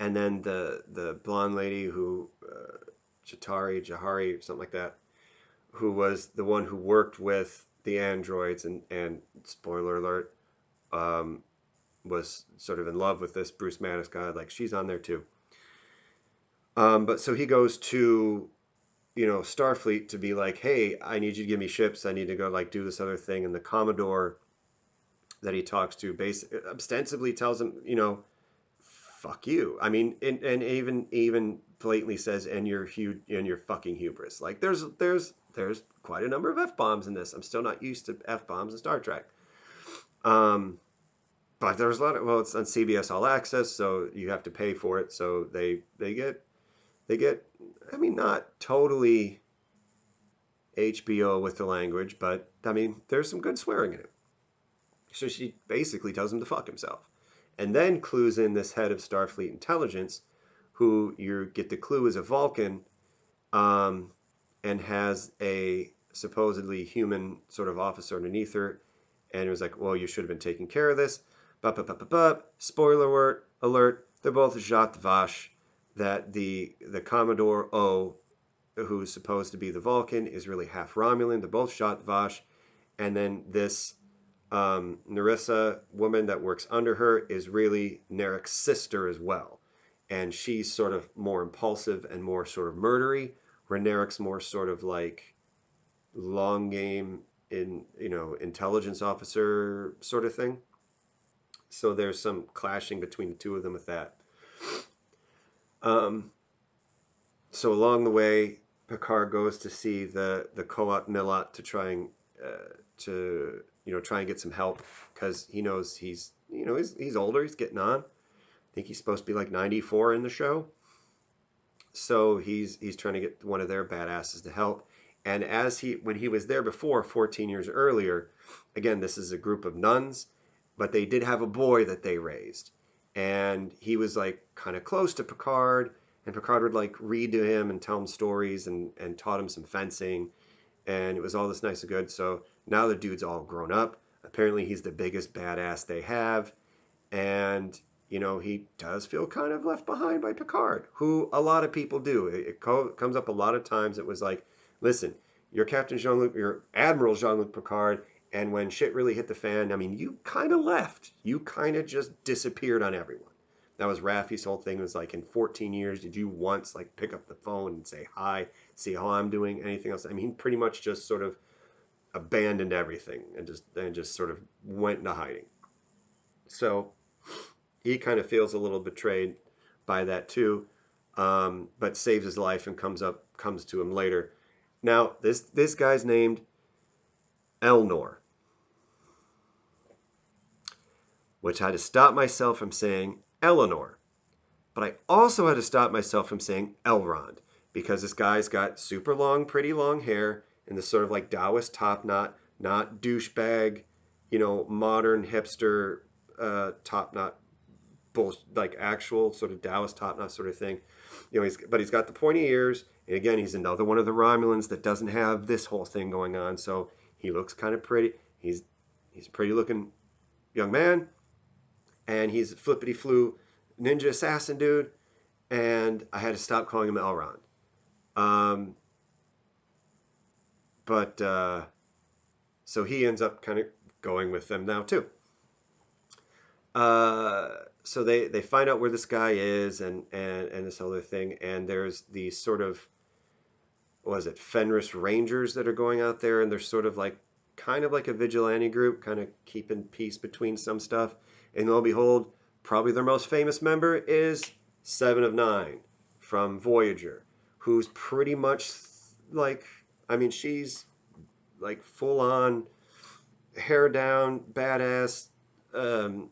and then the blonde lady who Jahari, something like that, who was the one who worked with the androids, and spoiler alert, was sort of in love with this Bruce Maddox guy. Like, she's on there too. But so he goes to, Starfleet to be like, hey, I need you to give me ships. I need to go like do this other thing. And the Commodore that he talks to basically ostensibly tells him, fuck you. I mean, and even blatantly says, and you're huge, and you're fucking hubris. Like there's quite a number of f bombs in this. I'm still not used to f bombs in Star Trek. Um, but there's a lot of, well, it's on CBS All Access, so you have to pay for it. So they get, I mean, not totally HBO with the language, but I mean, there's some good swearing in it. So she basically tells him to fuck himself. And then clues in this head of Starfleet intelligence, who you get the clue is a Vulcan, um, and has a supposedly human sort of officer underneath her. And it was like, well, you should have been taking care of this. But, spoiler alert, they're both Jacques Vache, that the Commodore O, who's supposed to be the Vulcan, is really half Romulan. They're both Jacques Vache. And then this Narissa woman that works under her is really Narek's sister as well. And she's sort of more impulsive and more sort of murdery, where Narek's more sort of like long game in, intelligence officer sort of thing. So there's some clashing between the two of them with that. Um, so along the way, Picard goes to see the Koat Millat to try and try and get some help because he knows he's older, he's getting on. I think he's supposed to be like 94 in the show, so he's trying to get one of their badasses to help. And when he was there before, 14 years earlier, again, this is a group of nuns, but they did have a boy that they raised, and he was like kind of close to Picard, and Picard would like read to him and tell him stories and taught him some fencing, and it was all this nice and good. So now the dude's all grown up. Apparently, he's the biggest badass they have, and he does feel kind of left behind by Picard, who a lot of people do. It comes up a lot of times. It was like, listen, you're Captain Jean-Luc, you're Admiral Jean-Luc Picard, and when shit really hit the fan, I mean, you kind of left. You kind of just disappeared on everyone. That was Raffi's whole thing. Was like, in 14 years, did you once like pick up the phone and say hi, see how I'm doing, anything else? I mean, he pretty much just sort of abandoned everything and just sort of went into hiding. So he kind of feels a little betrayed by that too, but saves his life and comes to him later. Now this guy's named Elnor, which I had to stop myself from saying Eleanor, but I also had to stop myself from saying Elrond because this guy's got super long, pretty long hair and this sort of like Taoist top knot, not douchebag, modern hipster top knot like actual sort of Taoist top knot sort of thing. He's got the pointy ears, and again, he's another one of the Romulans that doesn't have this whole thing going on. So he looks kind of pretty. He's a pretty looking young man, and he's a flippity flu ninja assassin dude. And I had to stop calling him Elrond. Um, but so he ends up kind of going with them now too. So they find out where this guy is and this other thing, and there's these sort of, what is it, Fenris Rangers that are going out there, and they're sort of like kind of like a vigilante group, kind of keeping peace between some stuff. And lo and behold, probably their most famous member is Seven of Nine from Voyager, who's pretty much like, I mean, she's like full on hair down, badass,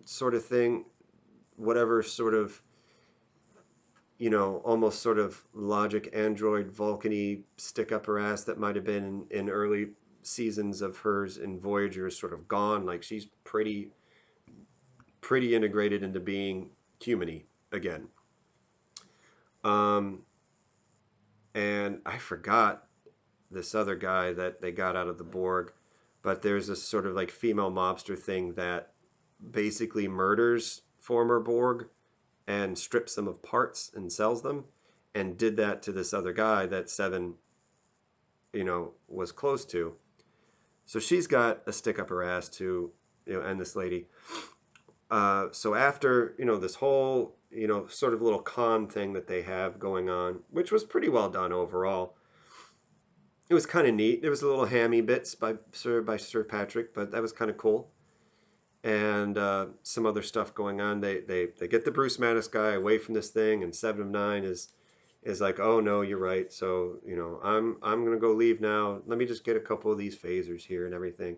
sort of thing, whatever sort of, almost sort of logic android Vulcan-y stick up her ass that might have been in early seasons of hers in Voyager is sort of gone. Like she's pretty integrated into being human-y again. Um, and I forgot this other guy that they got out of the Borg, but there's this sort of like female mobster thing that basically murders former Borg and strips them of parts and sells them, and did that to this other guy that Seven, was close to. So she's got a stick up her ass to, and this lady. So after, this whole, sort of little con thing that they have going on, which was pretty well done overall. It was kind of neat. There was a little hammy bits by Sir Patrick, but that was kind of cool. And some other stuff going on. They get the Bruce Mattis guy away from this thing, and Seven of Nine is like, oh no, you're right. So I'm gonna go leave now. Let me just get a couple of these phasers here and everything.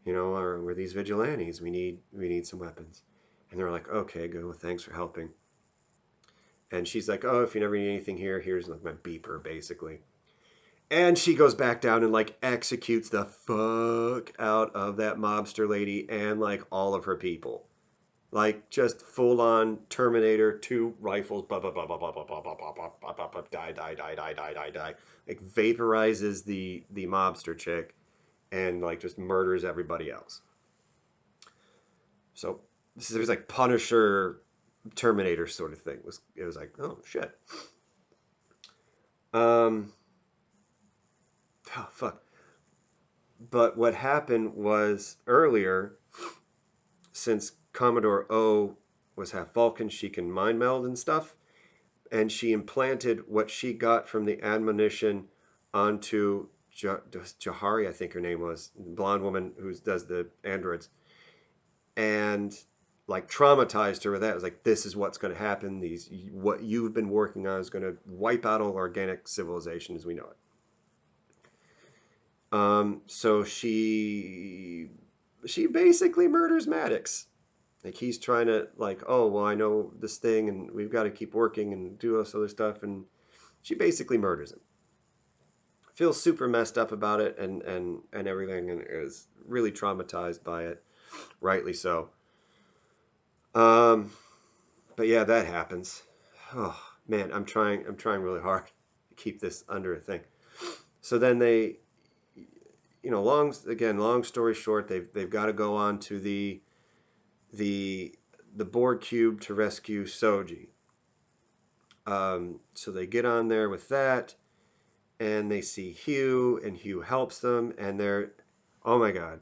Or we're these vigilantes. We need some weapons. And they're like, okay, good. Well, thanks for helping. And she's like, oh, if you never need anything here, here's like my beeper, basically. And she goes back down and like executes the fuck out of that mobster lady and like all of her people. Like just full on Terminator, two rifles, blah blah blah blah blah blah blah blah blah blah blah blah blah, die die die die die die die, like vaporizes the mobster chick, and like just murders everybody else. So this is like Punisher, Terminator sort of thing. It was like, oh shit. Um, oh fuck. But what happened was earlier, since Commodore O was half Vulcan, she can mind meld and stuff, and she implanted what she got from the admonition onto Jahari, I think her name was, the blonde woman who does the androids, and like traumatized her with that. It was like, this is what's going to happen. What you've been working on is going to wipe out all organic civilization as we know it. So she basically murders Maddox. Like he's trying to like, oh well, I know this thing, and we've got to keep working and do all this other stuff, and she basically murders him. Feels super messed up about it, and everything, and is really traumatized by it, rightly so. Um, but yeah, that happens. Oh man, I'm trying really hard to keep this under a thing. So then they, long story short, they've got to go on to the the Borg cube to rescue Soji. So they get on there with that, and they see Hugh, and Hugh helps them, and they're, oh my god,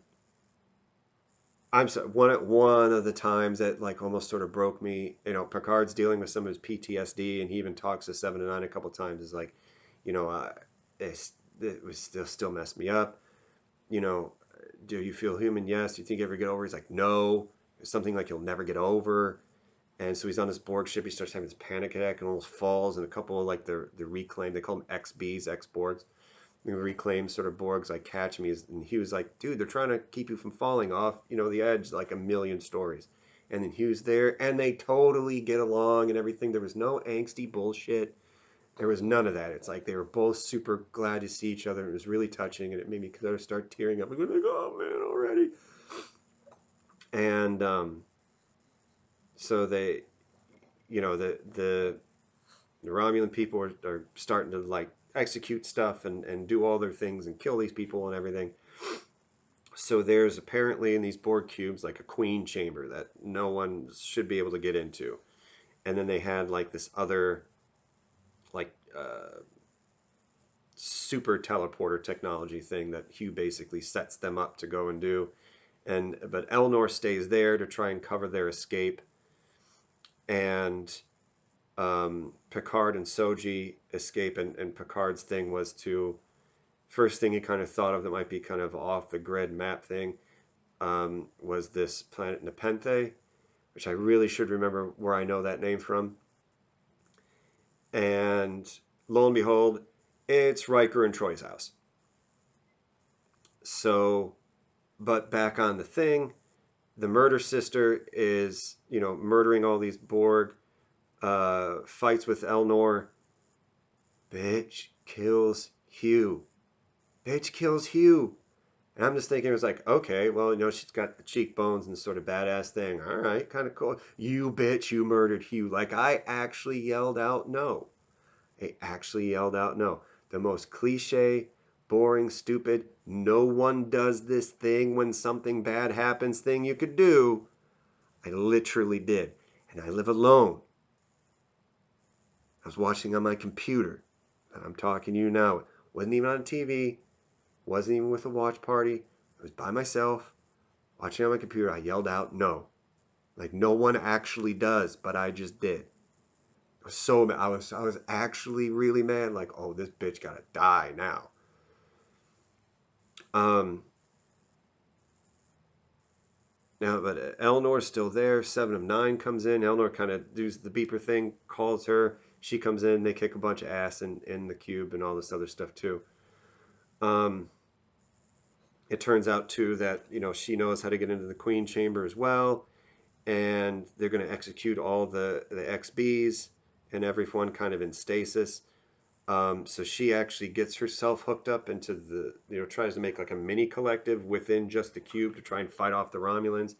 I'm so one of the times that like almost sort of broke me. Picard's dealing with some of his PTSD, and he even talks to Seven and Nine a couple times. Is like, you know, uh, it was still messed me up. You know, do you feel human? Yes. Do you think you ever get over? He's like, no. It's something like you'll never get over. And so he's on this Borg ship. He starts having this panic attack and almost falls. And a couple of like the reclaim, they call them XBs, X Borgs. The reclaim sort of Borgs like catch me. And he was like, dude, they're trying to keep you from falling off, the edge like a million stories. And then Hugh's there, and they totally get along and everything. There was no angsty bullshit. There was none of that. It's like they were both super glad to see each other. It was really touching, and it made me kind of start tearing up. Like, oh man, already. And so they, the Romulan people are starting to like execute stuff and do all their things and kill these people and everything. So there's apparently in these Borg cubes like a queen chamber that no one should be able to get into. And then they had like this other like super teleporter technology thing that Hugh basically sets them up to go and do. But Elnor stays there to try and cover their escape. And Picard and Soji escape, and Picard's thing was to, first thing he kind of thought of that might be kind of off the grid map thing, was this planet Nepenthe, which I really should remember where I know that name from. And lo and behold, it's Riker and Troy's house. So, but back on the thing, the murder sister is, murdering all these Borg, fights with Elnor. Bitch kills Hugh. Bitch kills Hugh. And I'm just thinking, it was like, okay, well, she's got the cheekbones and sort of badass thing. All right, kind of cool. You bitch, you murdered Hugh. Like, I actually yelled out no. I actually yelled out no. The most cliche, boring, stupid, no one does this thing when something bad happens thing you could do. I literally did. And I live alone. I was watching on my computer. And I'm talking to you now. Wasn't even on TV. Wasn't even with a watch party. I was by myself, watching on my computer. I yelled out no. Like no one actually does, but I just did. So I was actually really mad. Like, oh, this bitch gotta die now. Um, Now, but Eleanor's still there. 7 of 9 comes in. Eleanor kind of does the beeper thing, calls her. She comes in. They kick a bunch of ass in the cube and all this other stuff too. Um, it turns out too that she knows how to get into the queen chamber as well, and they're going to execute all the XBs and everyone kind of in stasis. So she actually gets herself hooked up into tries to make like a mini collective within just the cube to try and fight off the Romulans.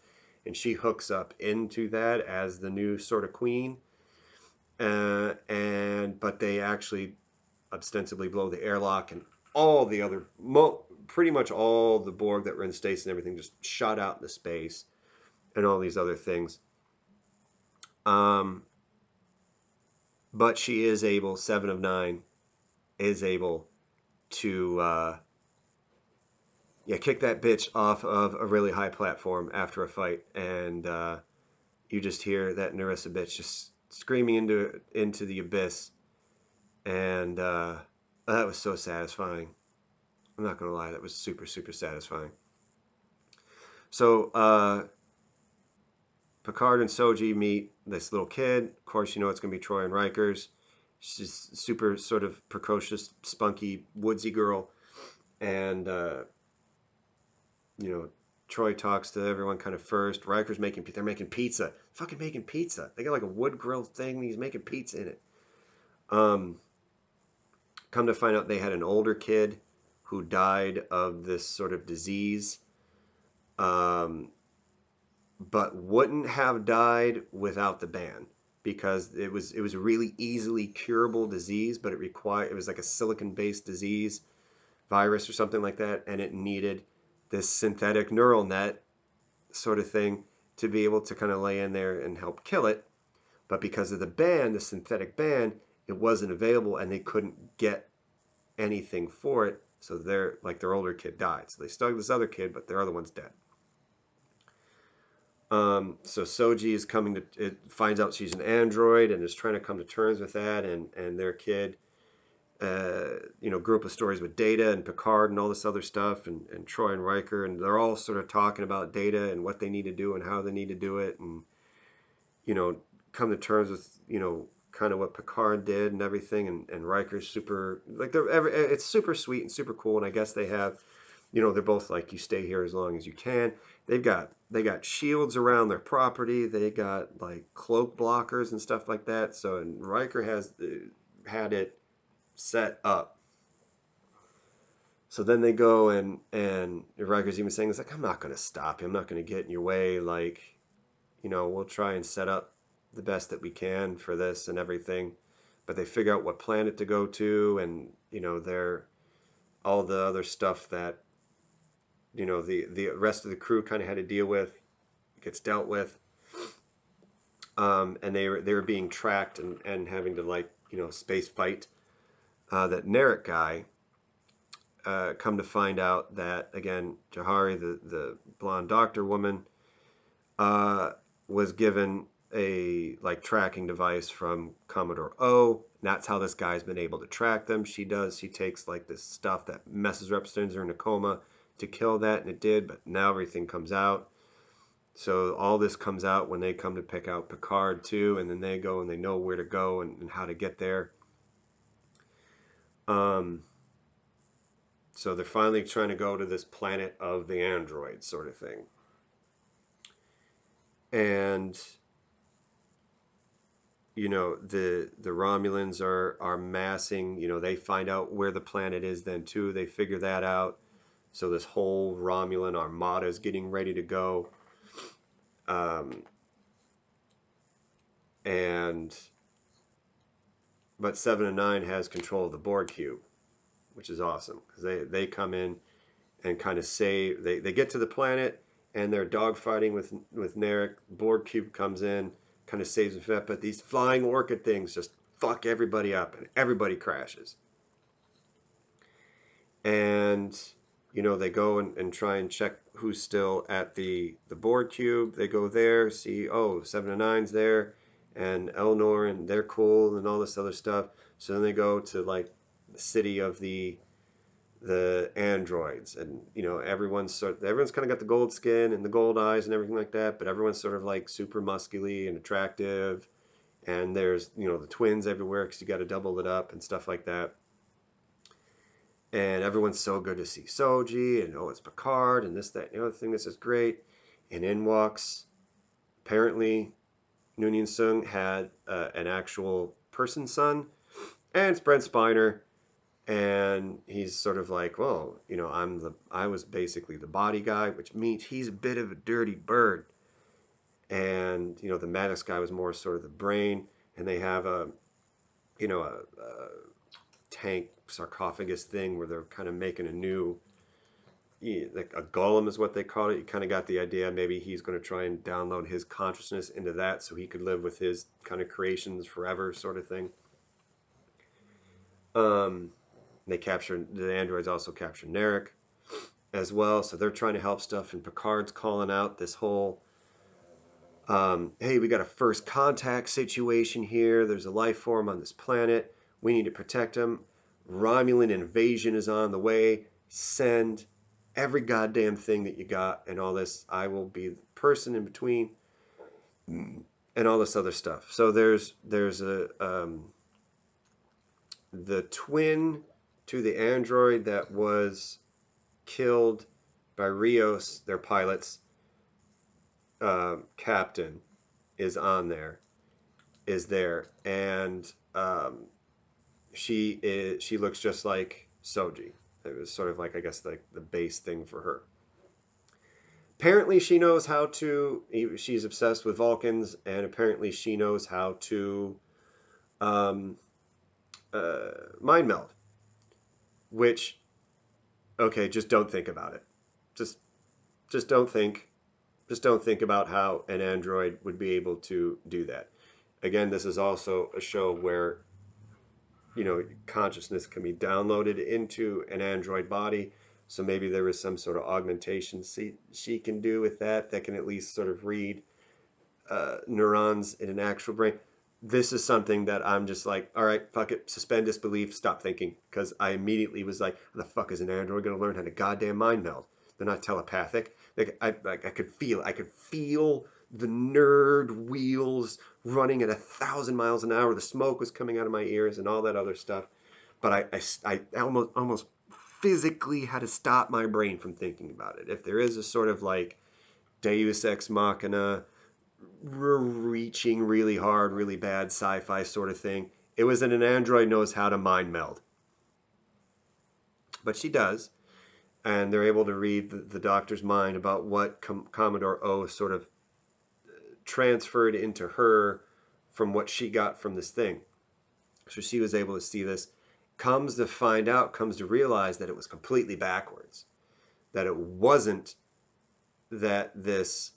And she hooks up into that as the new sort of queen. But they actually ostensibly blow the airlock, and all the other, pretty much all the Borg that were in stasis and everything just shot out into space and all these other things. Um, but she is able, 7 of 9 is able to kick that bitch off of a really high platform after a fight, and you just hear that Narissa bitch just screaming into the abyss, and that was so satisfying. I'm not gonna lie, that was super super satisfying. So Picard and Soji meet this little kid. Of course, it's gonna be Troy and Riker's. She's super sort of precocious, spunky, woodsy girl, and you know, Troy talks to everyone kind of first. They're making pizza. Fucking making pizza. They got like a wood grilled thing and he's making pizza in it. Um, Come to find out they had an older kid who died of this sort of disease, um, but wouldn't have died without the ban because it was a really easily curable disease, but it was like a silicon based disease, virus or something like that, and it needed this synthetic neural net sort of thing to be able to kind of lay in there and help kill it. But because of the ban, the synthetic ban, it wasn't available and they couldn't get anything for it. So their older kid died. So they stuck this other kid, but their other one's dead. So Soji is finds out she's an android and is trying to come to terms with that, and their kid, group of stories with Data and Picard and all this other stuff, and Troy and Riker, and they're all sort of talking about Data and what they need to do and how they need to do it, and you know, come to terms with kind of what Picard did and everything, and Riker's super like it's super sweet and super cool, and I guess they have, they're both like, you stay here as long as you can. They got shields around their property. They got like cloak blockers and stuff like that. So, and Riker has had it set up. So then they go and Riker's even saying, it's like, I'm not going to stop you. I'm not going to get in your way. Like, we'll try and set up the best that we can for this and everything. But they figure out what planet to go to, and they're all the other stuff that the rest of the crew kind of had to deal with gets dealt with. And they were being tracked and having to like space fight. That Narek guy, come to find out that again Jahari, the blonde doctor woman, uh, was given a like tracking device from Commodore O. And that's how this guy's been able to track them. She takes like this stuff that messes her up, sends her in a coma to kill that, and it did, but now everything comes out. So all this comes out when they come to pick out Picard too, and then they go and they know where to go and how to get there. Um, so they're finally trying to go to this planet of the androids sort of thing. And the Romulans are massing. They find out where the planet is then too. They figure that out. So this whole Romulan armada is getting ready to go. Um, and but 7 of 9 has control of the Borg cube, which is awesome because they come in and kind of save. They get to the planet and they're dogfighting with Narek. Borg cube comes in, kind of saves them, but these flying orchid things just fuck everybody up and everybody crashes. And they go and try and check who's still at the Borg cube. They go there, see, oh, 7 of 9's there, and Eleanor, and they're cool and all this other stuff. So then they go to like the city of the androids, and everyone's kind of got the gold skin and the gold eyes and everything like that, but everyone's sort of like super muscly and attractive, and there's the twins everywhere because you got to double it up and stuff like that. And everyone's so good to see Soji, and oh, it's Picard, and this, that, and the other thing. This is great. And in walks, apparently, Noonien Sung had an actual person son, and it's Brent Spiner. And he's sort of like, well, I was basically the body guy, which means he's a bit of a dirty bird. And the Maddox guy was more sort of the brain, and they have a tank sarcophagus thing where they're kind of making a new, like a golem is what they call it. You kind of got the idea. Maybe he's going to try and download his consciousness into that so he could live with his kind of creations forever, sort of thing. The androids also capture Narek as well, so they're trying to help stuff. And Picard's calling out this whole, hey, we got a first contact situation here. There's a life form on this planet. We need to protect them. Romulan invasion is on the way. Send every goddamn thing that you got and all this. I will be the person in between and all this other stuff. So there's the twin to the android that was killed by Rios, their pilot's captain, is there, and she looks just like Soji. It was sort of like, I guess, like the base thing for her. Apparently she knows how to, she's obsessed with Vulcans, and apparently she knows how to mind meld, which, okay, just don't think about it. Just don't think. Just don't think about how an android would be able to do that. Again, this is also a show where consciousness can be downloaded into an android body. So maybe there is some sort of augmentation she can do with that can at least sort of read neurons in an actual brain. This is something that I'm just like, all right, fuck it, suspend disbelief, stop thinking, because I immediately was like, how the fuck is an android going to learn how to goddamn mind meld? They're not telepathic. I could feel the nerd wheels running at 1,000 miles an hour. The smoke was coming out of my ears and all that other stuff. But I almost physically had to stop my brain from thinking about it. If there is a sort of like Deus Ex Machina, reaching really hard, really bad sci-fi sort of thing, it was that an android knows how to mind meld. But she does. And they're able to read the doctor's mind about what Commodore O sort of transferred into her from what she got from this thing. So she was able to see this, comes to realize that it was completely backwards. That it wasn't that this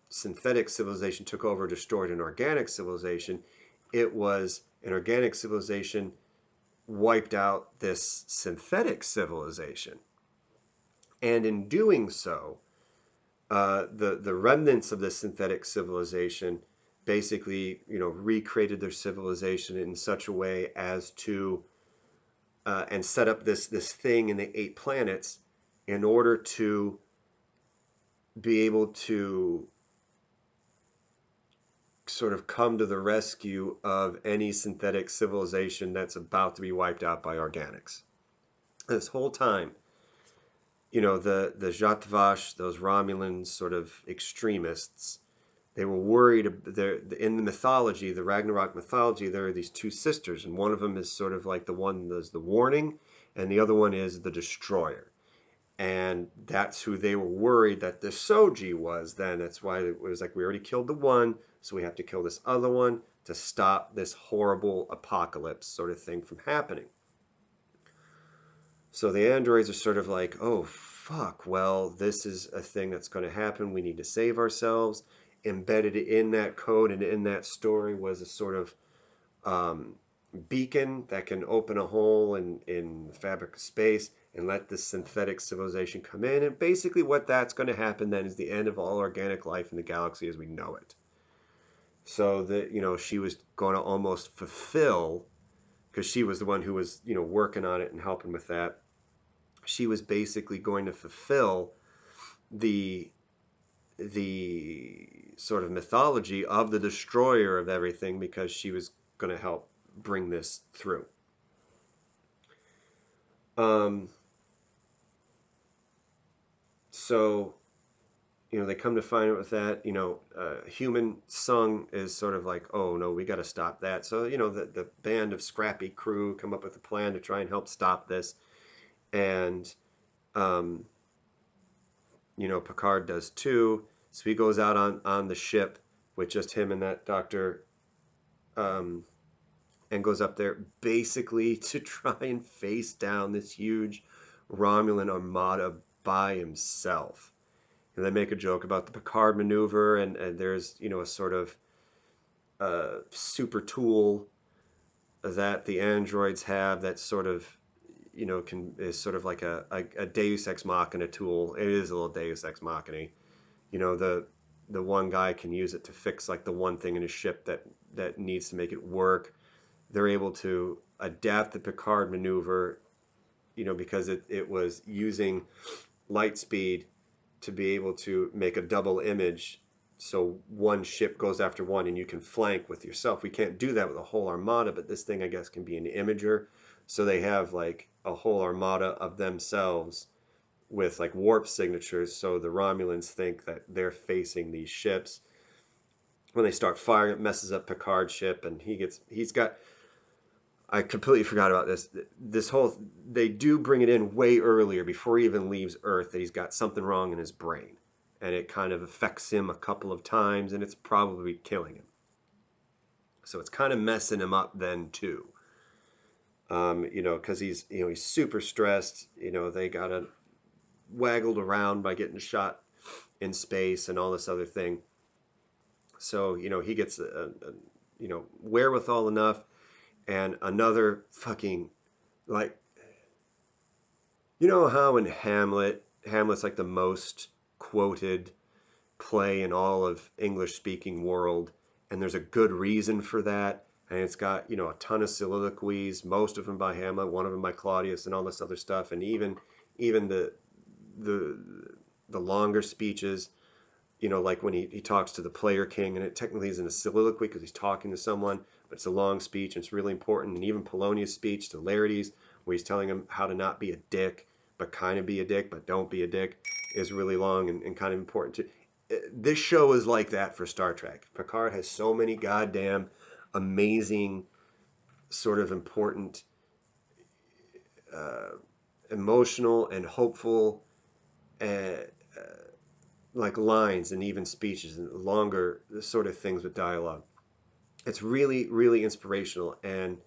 synthetic civilization took over, destroyed an organic civilization. It was an organic civilization wiped out this synthetic civilization. And in doing so, the remnants of this synthetic civilization basically, recreated their civilization in such a way as to and set up this thing in the 8 planets in order to be able to sort of come to the rescue of any synthetic civilization that's about to be wiped out by organics. This whole time, the Jatvash, those Romulan sort of extremists, they were worried. In the mythology, the Ragnarok mythology, there are these 2 sisters, and one of them is sort of like the one that's the warning, and the other one is the destroyer. And that's who they were worried that the Soji was then. That's why it was like, we already killed the one, so we have to kill this other one to stop this horrible apocalypse sort of thing from happening. So the androids are sort of like, oh, fuck, well, this is a thing that's going to happen. We need to save ourselves. Embedded in that code and in that story was a sort of beacon that can open a hole in the fabric of space and let this synthetic civilization come in. And basically what that's going to happen then is the end of all organic life in the galaxy as we know it. So that, she was going to almost fulfill, because she was the one who was, working on it and helping with that. She was basically going to fulfill the the sort of mythology of the destroyer of everything, because she was going to help bring this through. Um, so they come to find out with that, human sung is sort of like, oh no, we got to stop that. So the band of scrappy crew come up with a plan to try and help stop this. And um, Picard does too. So he goes out on the ship with just him and that doctor, um, and goes up there basically to try and face down this huge Romulan armada by himself. And they make a joke about the Picard maneuver, and there's a sort of super tool that the androids have that sort of is sort of like a Deus Ex Machina tool. It is a little Deus Ex Machina. The one guy can use it to fix like the one thing in his ship that needs to make it work. They're able to adapt the Picard maneuver, because it was using light speed to be able to make a double image. So one ship goes after one and you can flank with yourself. We can't do that with a whole armada, but this thing, I guess, can be an imager. So they have like a whole armada of themselves with like warp signatures. So the Romulans think that they're facing these ships. When they start firing, it messes up Picard's ship, and he's got, I completely forgot about this. This whole, they do bring it in way earlier before he even leaves Earth, that he's got something wrong in his brain, and it kind of affects him a couple of times, and it's probably killing him. So it's kind of messing him up then too. Because he's super stressed. They got waggled around by getting shot in space and all this other thing. So he gets wherewithal enough, and another fucking, like, how in Hamlet's like the most quoted play in all of English speaking world, and there's a good reason for that. And it's got, a ton of soliloquies, most of them by Hamlet, one of them by Claudius, and all this other stuff. And even the the longer speeches, like when he talks to the player king, and it technically isn't a soliloquy because he's talking to someone, but it's a long speech and it's really important. And even Polonius' speech to Laertes, where he's telling him how to not be a dick, but kind of be a dick, but don't be a dick, is really long and kind of important too. This show is like that for Star Trek. Picard has so many goddamn amazing, sort of important, uh, emotional and hopeful, uh, like lines and even speeches and longer sort of things with dialogue. It's really, really inspirational. And,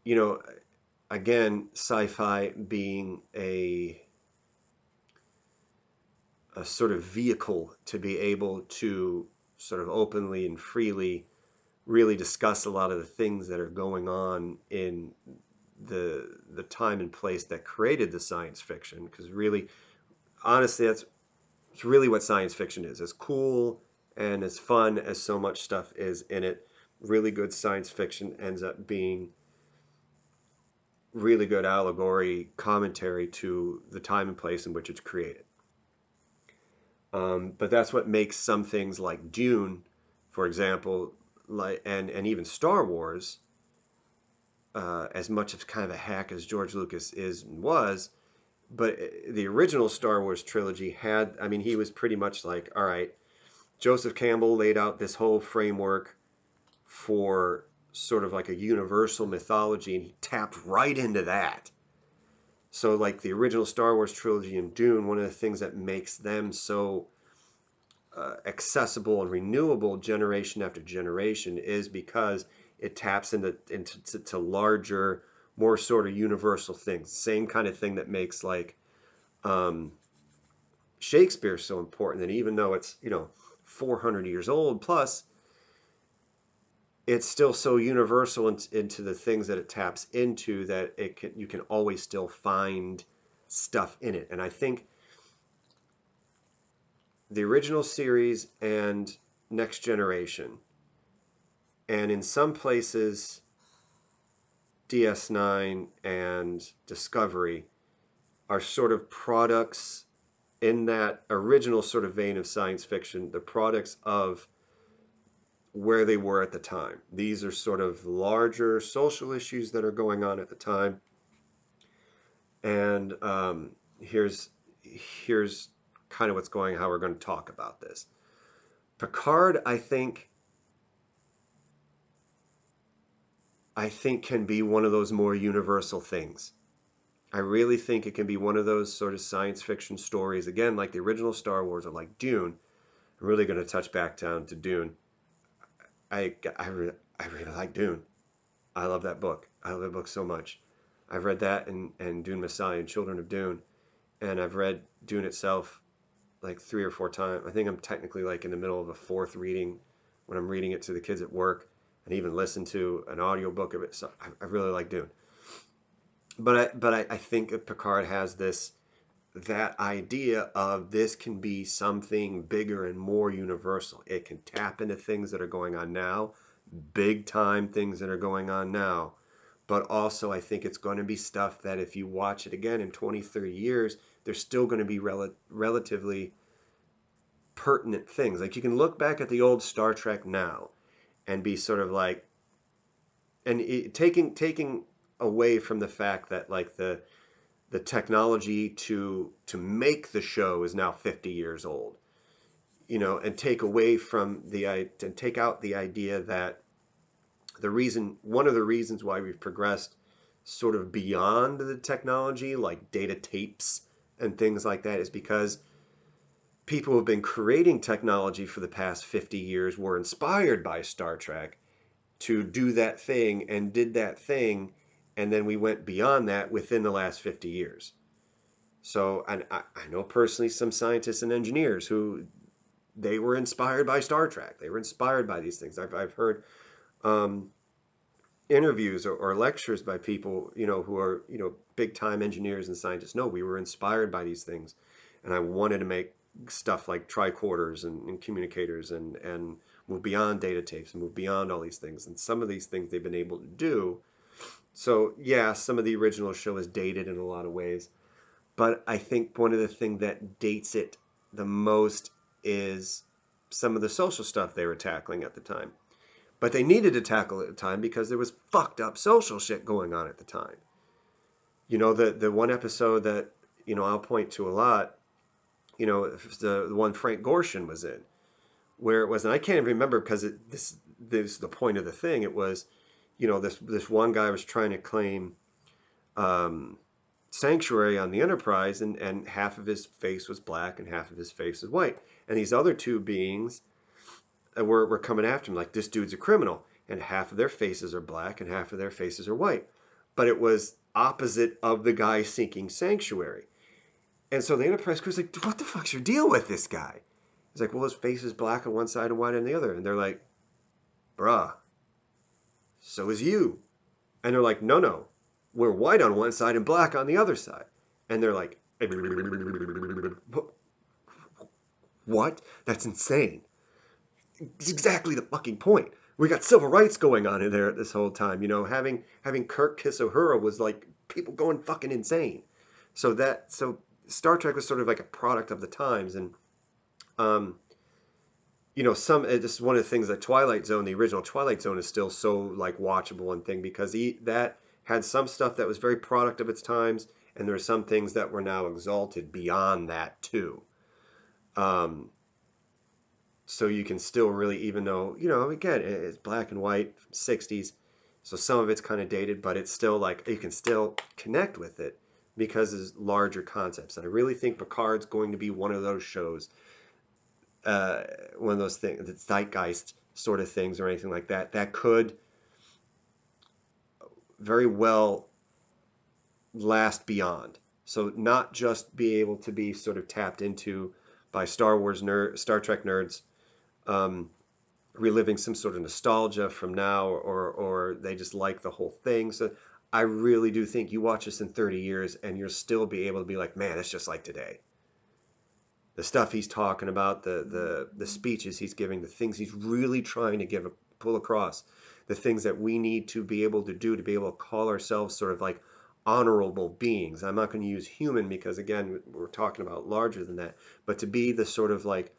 you know, again, sci-fi being a sort of vehicle to be able to sort of openly and freely really discuss a lot of the things that are going on in the time and place that created the science fiction. Because really, honestly, it's really what science fiction is. As cool and as fun as so much stuff is in it, really good science fiction ends up being really good allegory commentary to the time and place in which it's created. But that's what makes some things like Dune, for example, like and even Star Wars, as much of kind of a hack as George Lucas is and was, but the original Star Wars trilogy had, I mean, he was pretty much like, all right, Joseph Campbell laid out this whole framework for sort of like a universal mythology, and he tapped right into that. So, like the original Star Wars trilogy and Dune, one of the things that makes them so accessible and renewable generation after generation is because it taps into larger, more sort of universal things. Same kind of thing that makes like um, Shakespeare so important. That even though it's 400 years old plus, it's still so universal into the things that it taps into that you can always still find stuff in it. And I think the original series and Next Generation, and in some places DS9 and Discovery are sort of products in that original sort of vein of science fiction, the products of where they were at the time. These are sort of larger social issues that are going on at the time. And here's kind of what's going, how we're going to talk about this. Picard, I think can be one of those more universal things. I really think it can be one of those sort of science fiction stories, again, like the original Star Wars or like Dune. I'm really going to touch back down to Dune. I really like Dune. I love that book. I love that book so much. I've read that and Dune Messiah and Children of Dune, and I've read Dune itself like 3 or 4 times. I think I'm technically like in the middle of a fourth reading when I'm reading it to the kids at work, and even listen to an audiobook of it. So I really like Dune. But I think that Picard has that idea of this can be something bigger and more universal. It can tap into things that are going on now, big time things that are going on now. But also, I think it's going to be stuff that if you watch it again in 20, 30 years, there's still going to be relatively pertinent things. Like you can look back at the old Star Trek now and be sort of like, and taking away from the fact that like the technology to make the show is now 50 years old, and take out the idea that one of the reasons why we've progressed sort of beyond the technology, like data tapes and things like that, is because people who have been creating technology for the past 50 years were inspired by Star Trek to do that thing and did that thing, and then we went beyond that within the last 50 years. So I know personally some scientists and engineers who they were inspired by Star Trek. They were inspired by these things. I've heard um, interviews or lectures by people, who are, big time engineers and scientists. No, we were inspired by these things. And I wanted to make stuff like tricorders and communicators and move beyond data tapes and move beyond all these things. And some of these things they've been able to do. So yeah, some of the original show is dated in a lot of ways. But I think one of the things that dates it the most is some of the social stuff they were tackling at the time. But they needed to tackle it at the time because there was fucked up social shit going on at the time. The one episode that, I'll point to a lot, the one Frank Gorshin was in, where it was, and I can't even remember because this is the point of the thing. It was, this one guy was trying to claim um, sanctuary on the Enterprise, and half of his face was black and half of his face was white. And these other two beings were coming after him like, this dude's a criminal. And half of their faces are black and half of their faces are white. But it was opposite of the guy seeking sanctuary. And so the Enterprise crew's like, what the fuck's your deal with this guy? He's like, well, his face is black on one side and white on the other. And they're like, bruh, so is you. And they're like, no, we're white on one side and black on the other side. And they're like, what? That's insane. It's exactly the fucking point. We got civil rights going on in there this whole time. Having Kirk kiss Uhura was like people going fucking insane. So Star Trek was sort of like a product of the times, and um, this is one of the things that Twilight Zone, the original Twilight Zone, is still so like watchable and thing because that had some stuff that was very product of its times, and there are some things that were now exalted beyond that too. Um, so you can still really, even though, again, it's black and white, 60s, so some of it's kind of dated, but it's still like, you can still connect with it because it's larger concepts. And I really think Picard's going to be one of those shows, one of those things, the zeitgeist sort of things or anything like that, that could very well last beyond. So not just be able to be sort of tapped into by Star Trek nerds, um, reliving some sort of nostalgia from now, or they just like the whole thing. So I really do think you watch this in 30 years and you'll still be able to be like, man, it's just like today. the stuff he's talking about, the speeches he's giving, the things he's really trying to pull across, the things that we need to be able to do to be able to call ourselves sort of like honorable beings. I'm not going to use human because again, we're talking about larger than that, but to be the sort of like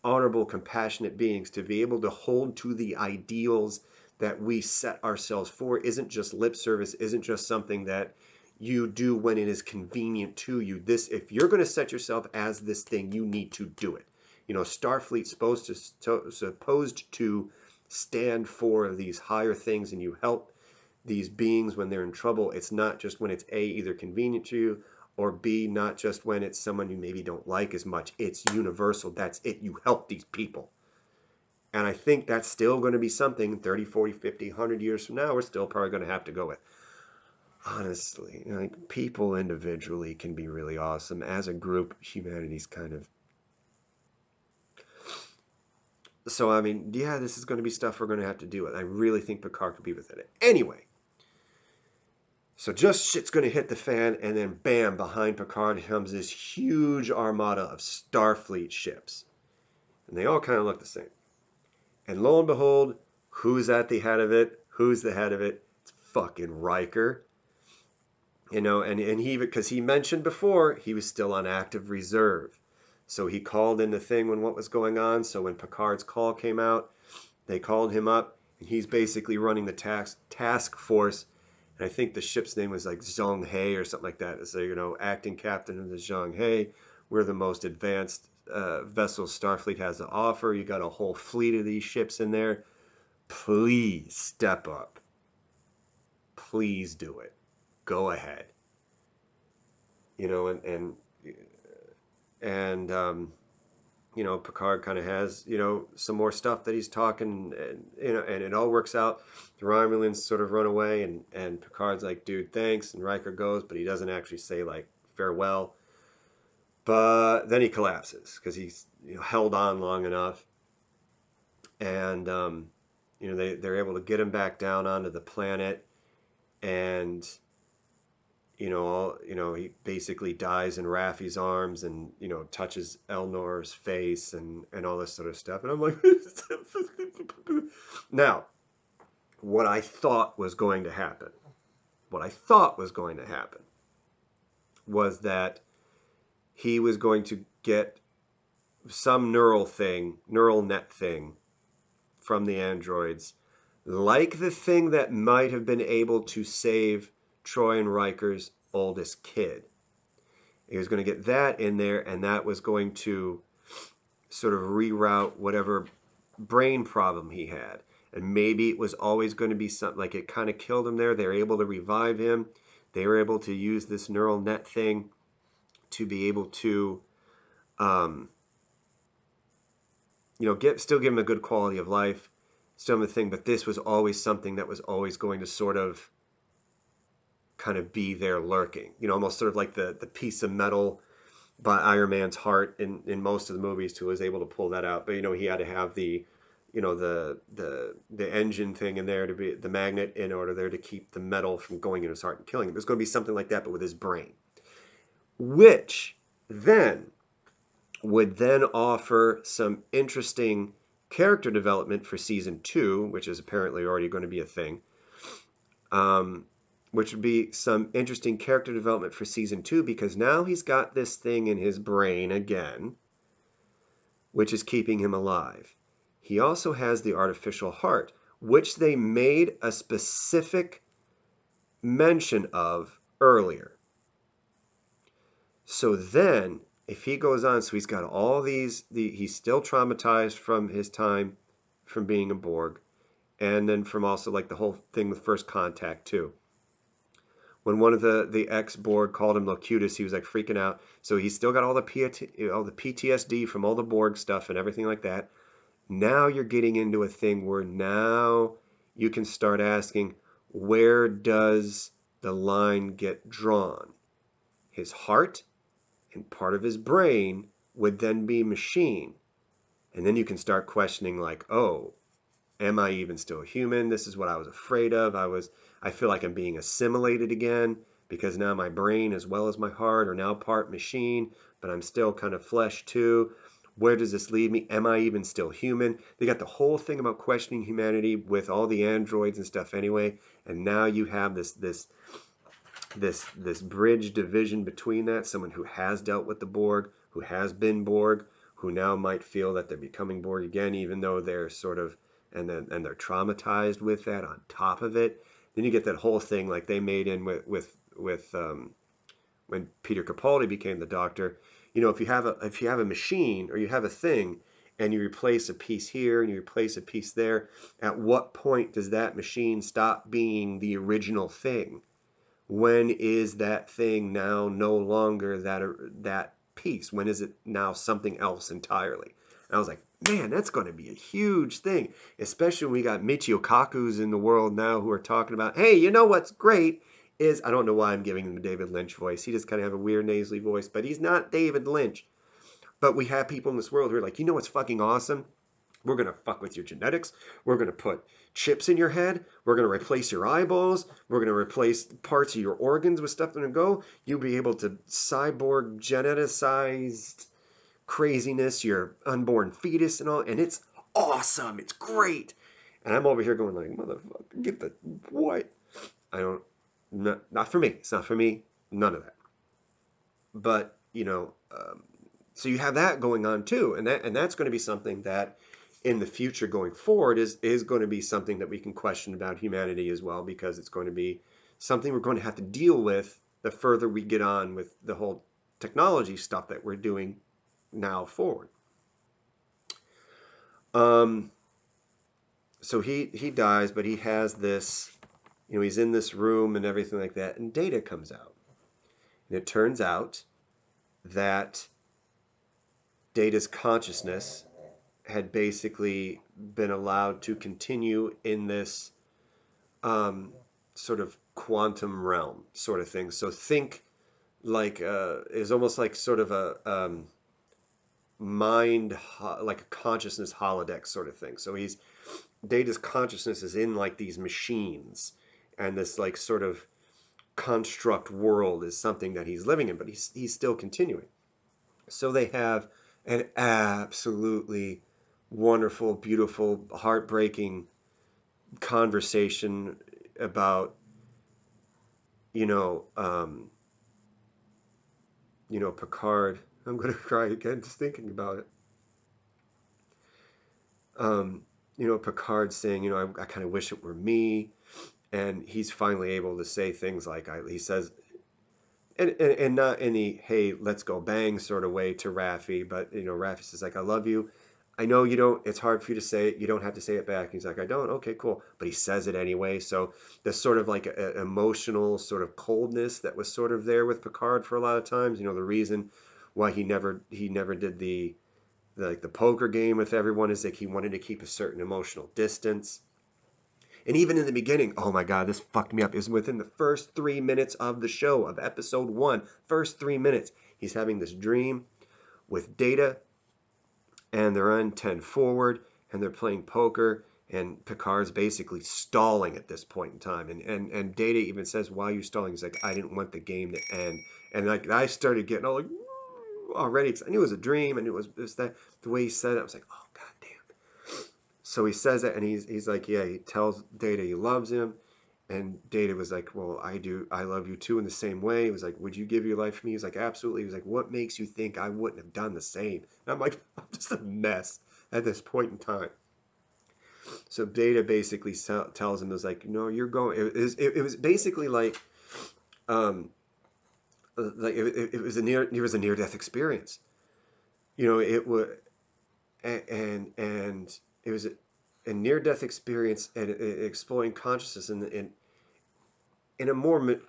honorable, compassionate beings, to be able to hold to the ideals that we set ourselves for isn't just lip service, isn't just something that you do when it is convenient to you. This, if you're going to set yourself as this thing, you need to do it. You know, Starfleet's supposed to stand for these higher things, and you help these beings when they're in trouble. It's not just when it's A, either convenient to you, or B, not just when it's someone you maybe don't like as much. It's universal. That's it. You help these people. And I think that's still going to be something 30, 40, 50, 100 years from now, we're still probably going to have to go with. Honestly, like people individually can be really awesome. As a group, humanity's kind of. So, I mean, yeah, this is going to be stuff we're going to have to deal with. I really think Picard could be within it. Anyway, so just shit's going to hit the fan, and then bam, behind Picard comes this huge armada of Starfleet ships. And they all kind of look the same. And lo and behold, who's at the head of it? Who's the head of it? It's fucking Riker. You know, and he, because he mentioned before, he was still on active reserve. So he called in the thing when what was going on. So when Picard's call came out, they called him up, and he's basically running the task force. And I think the ship's name was like Zhong He or something like that. So, you know, acting captain of the Zhong He. We're the most advanced vessels Starfleet has to offer. You got a whole fleet of these ships in there. Please step up. Please do it. Go ahead. You know, and you know, Picard kind of has, you know, some more stuff that he's talking, and you know, and it all works out. The Romulans sort of run away, and Picard's like, dude, thanks, and Riker goes, but he doesn't actually say like farewell. But then he collapses because he's, you know, held on long enough, and you know, they're able to get him back down onto the planet, and you know, he basically dies in Raffi's arms, and you know, touches Elnor's face, and all this sort of stuff. And I'm like, now, what I thought was going to happen, was that he was going to get some neural net thing from the androids, like the thing that might have been able to save Troy and Riker's oldest kid. He was going to get that in there, and that was going to sort of reroute whatever brain problem he had. And maybe it was always going to be something like it kind of killed him there. They were able to revive him. They were able to use this neural net thing to be able to, you know, still give him a good quality of life, still have a thing. But this was always something that was always going to sort of kind of be there lurking, you know, almost sort of like the piece of metal by Iron Man's heart in most of the movies too, was able to pull that out. But you know, he had to have the, you know, the engine thing in there to be the magnet in order there to keep the metal from going in his heart and killing him. There's going to be something like that, but with his brain, which then would then offer some interesting character development for season 2, which is apparently already going to be a thing. Which would be some interesting character development for season 2, because now he's got this thing in his brain again, which is keeping him alive. He also has the artificial heart, which they made a specific mention of earlier. So then, if he goes on, so he's got all these, he's still traumatized from his time from being a Borg, and then from also like the whole thing with First Contact too. When one of the ex-Borg called him Locutus, he was like freaking out. So he's still got all the PTSD from all the Borg stuff and everything like that. Now you're getting into a thing where now you can start asking, where does the line get drawn? His heart and part of his brain would then be machine. And then you can start questioning like, oh, am I even still human? This is what I was afraid of. I feel like I'm being assimilated again. because now my brain as well as my heart are now part machine, but I'm still kind of flesh too. Where does this leave me? Am I even still human? They got the whole thing about questioning humanity with all the androids and stuff anyway, and now you have this bridge division between that, someone who has dealt with the Borg, who has been Borg, who now might feel that they're becoming Borg again, even though they're sort of and they're traumatized with that on top of it. Then you get that whole thing like they made in with when Peter Capaldi became the Doctor. You know, if you have a machine or you have a thing and you replace a piece here and you replace a piece there, at what point does that machine stop being the original thing? When is that thing now no longer that piece? When is it now something else entirely? And I was like, man, that's going to be a huge thing, especially when we got Michio Kaku's in the world now who are talking about, hey, you know what's great is, I don't know why I'm giving him a David Lynch voice. He just kind of have a weird nasally voice, but he's not David Lynch. But we have people in this world who are like, you know what's fucking awesome? We're going to fuck with your genetics. We're going to put chips in your head. We're going to replace your eyeballs. We're going to replace parts of your organs with stuff that'll go. You'll be able to cyborg geneticized craziness, your unborn fetus and all. And it's awesome. It's great. And I'm over here going like, motherfucker, get the what? I don't, not for me. It's not for me. None of that. But, so you have that going on too. And that's going to be something that in the future going forward is going to be something that we can question about humanity as well, because it's going to be something we're going to have to deal with the further we get on with the whole technology stuff that we're doing now forward. So he dies, but he has this, he's in this room and everything like that, and Data comes out. And it turns out that Data's consciousness had basically been allowed to continue in this sort of quantum realm sort of thing. So think like it's almost like sort of a like a consciousness holodeck sort of thing. So Data's consciousness is in like these machines, and this like sort of construct world is something that he's living in, but he's still continuing. So they have an absolutely wonderful, beautiful, heartbreaking conversation about Picard. I'm gonna cry again just thinking about it. Picard saying, I kind of wish it were me, and he's finally able to say things like he says, and not in the hey let's go bang sort of way to Raffi, but Raffi says like I love you. I know you don't, it's hard for you to say it. You don't have to say it back. He's like, I don't. Okay, cool. But he says it anyway. So there's sort of like an emotional sort of coldness that was sort of there with Picard for a lot of times. The reason why he never did the poker game with everyone is like he wanted to keep a certain emotional distance. And even in the beginning, oh my God, this fucked me up. Is within the first 3 minutes of the show, of episode 1, first 3 minutes, he's having this dream with Data, and they're on 10 forward, and they're playing poker, and Picard's basically stalling at this point in time. And Data even says, why are you stalling? He's like, I didn't want the game to end. And like I started getting all like already, because I knew it was a dream, and it was that the way he said it, I was like, oh God damn. So he says it, and he's like, yeah, he tells Data he loves him. And Data was like, well, I do. I love you too in the same way. He was like, would you give your life for me? He was like, absolutely. He was like, what makes you think I wouldn't have done the same? And I'm like, I'm just a mess at this point in time. So Data basically tells him, it was like, no, you're going. It was basically um, like it was a near death experience. It was, and it was a near death experience, and exploring consciousness in a more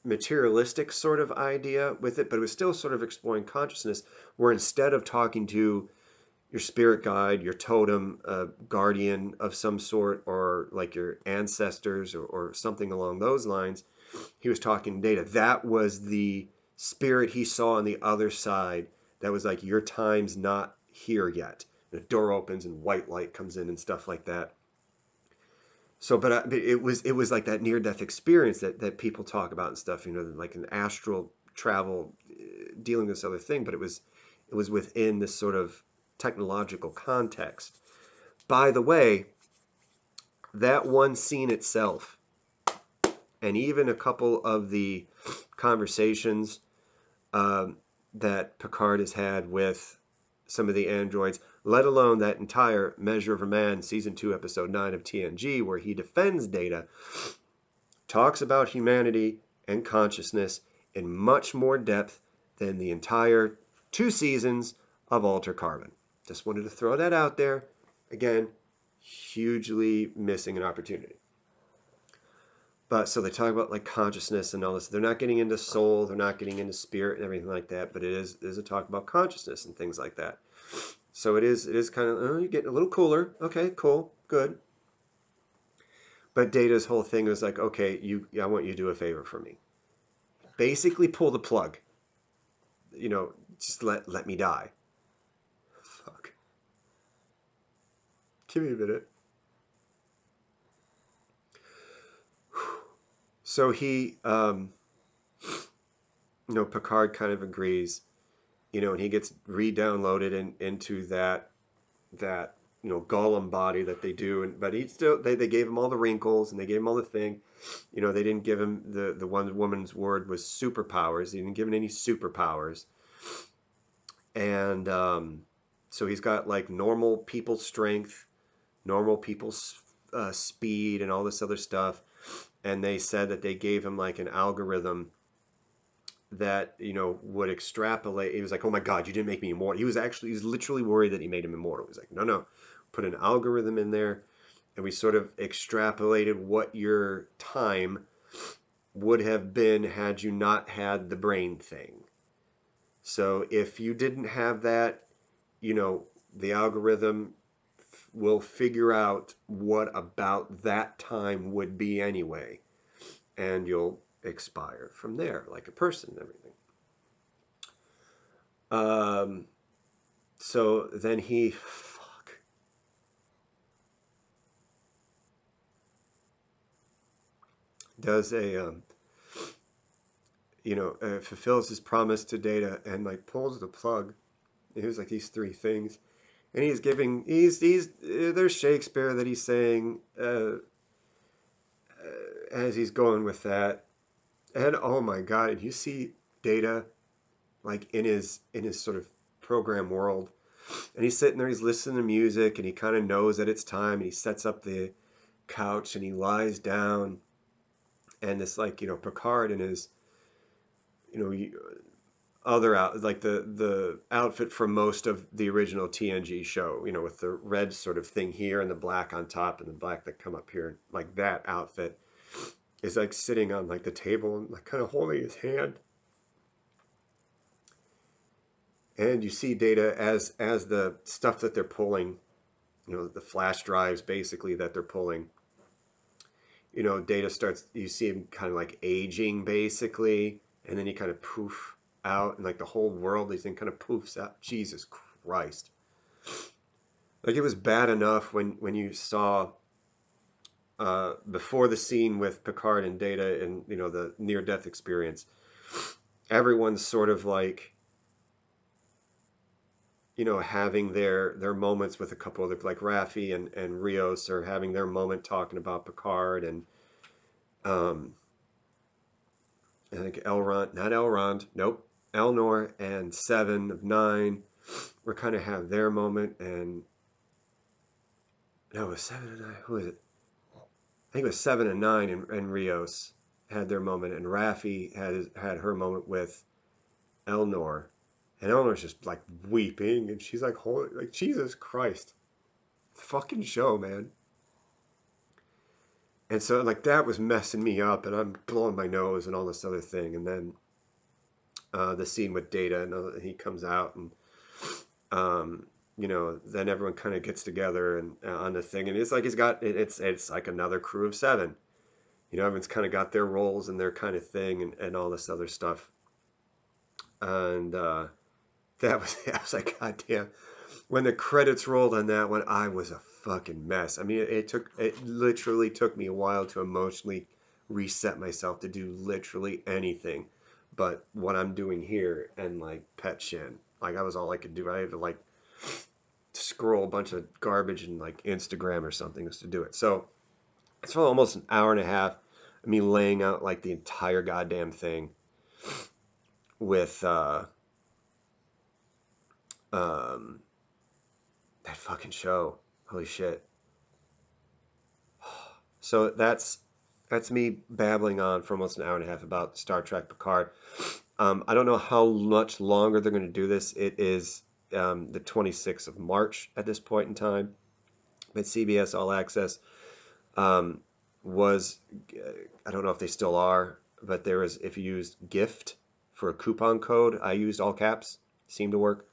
materialistic sort of idea with it, but it was still sort of exploring consciousness, where instead of talking to your spirit guide, your totem, guardian of some sort, or like your ancestors, or something along those lines, he was talking to Data. That was the spirit he saw on the other side. That was like, your time's not here yet. The door opens and white light comes in and stuff like that. So, but it was like that near death experience that people talk about and stuff. Like an astral travel, dealing with this other thing. But it was within this sort of technological context. By the way, that one scene itself, and even a couple of the conversations um, that Picard has had with some of the androids, let alone that entire Measure of a Man season 2 episode 9 of TNG where he defends Data, talks about humanity and consciousness in much more depth than the entire 2 seasons of Alter Carbon. Just wanted to throw that out there. Again, hugely missing an opportunity. But so they talk about like consciousness and all this. They're not getting into soul, they're not getting into spirit and everything like that, but it is a talk about consciousness and things like that. So it is kind of, oh, you're getting a little cooler. Okay, cool, good. But Data's whole thing was like, okay, I want you to do a favor for me. Basically pull the plug. Just let me die. Fuck. Give me a minute. So Picard kind of agrees, and he gets re-downloaded into that golem body that they do, but he still they gave him all the wrinkles and they gave him all the thing. They didn't give him the one woman's word was superpowers. They didn't give him any superpowers, and so he's got like normal people strength, normal people's speed, and all this other stuff. And they said that they gave him like an algorithm that would extrapolate. He was like, oh my god, you didn't make me immortal. He was literally worried that he made him immortal. He's like, no, put an algorithm in there, and we sort of extrapolated what your time would have been had you not had the brain thing. So if you didn't have that, the algorithm will figure out what about that time would be anyway, and you'll expire from there like a person and everything. So then he does fulfills his promise to Data and like pulls the plug. Here's like these 3 things, and he's there's Shakespeare that he's saying as he's going with that, and oh my god, and you see Data like in his sort of program world, and he's sitting there, he's listening to music, and he kind of knows that it's time, and he sets up the couch and he lies down, and this like Picard in his other out like the outfit from most of the original TNG show, with the red sort of thing here and the black on top and the black that come up here, like that outfit is like sitting on like the table and like kind of holding his hand. And you see Data as the stuff that they're pulling, the flash drives basically that they're pulling. Data starts, you see him kind of like aging basically, and then he kind of poof out, and like the whole world, these thing kind of poofs out. Jesus Christ. Like it was bad enough when you saw before the scene with Picard and Data and the near death experience, everyone's sort of like having their moments with a couple of like Raffi and Rios are having their moment talking about Picard, and I think nope, Elnor and 7 of 9 were kind of have their moment, and no, it was 7 and 9. Who is it? I think it was 7 and 9, and Rios had their moment, and Raffi had her moment with Elnor, and Elnor's just like weeping, and she's like, holy, like Jesus Christ, fucking show, man. And so like that was messing me up, and I'm blowing my nose and all this other thing, and then the scene with Data, and he comes out, and then everyone kind of gets together and on the thing, and it's like it's like another crew of 7. Everyone's kind of got their roles and their kind of thing, and all this other stuff, and I was like, God damn. when the credits rolled on that one, I was a fucking mess. I mean, it literally took me a while to emotionally reset myself to do literally anything but what I'm doing here and like pet Shin. Like I was all I could do. I had to like scroll a bunch of garbage and like Instagram or something just to do it. So it's almost an hour and a half of me laying out like the entire goddamn thing with um that fucking show. Holy shit. So that's me babbling on for almost an hour and a half about Star Trek Picard. I don't know how much longer they're going to do this. It is the 26th of March at this point in time. But CBS All Access um, was, I don't know if they still are, but there was, if you used GIFT for a coupon code, I used all caps, seemed to work.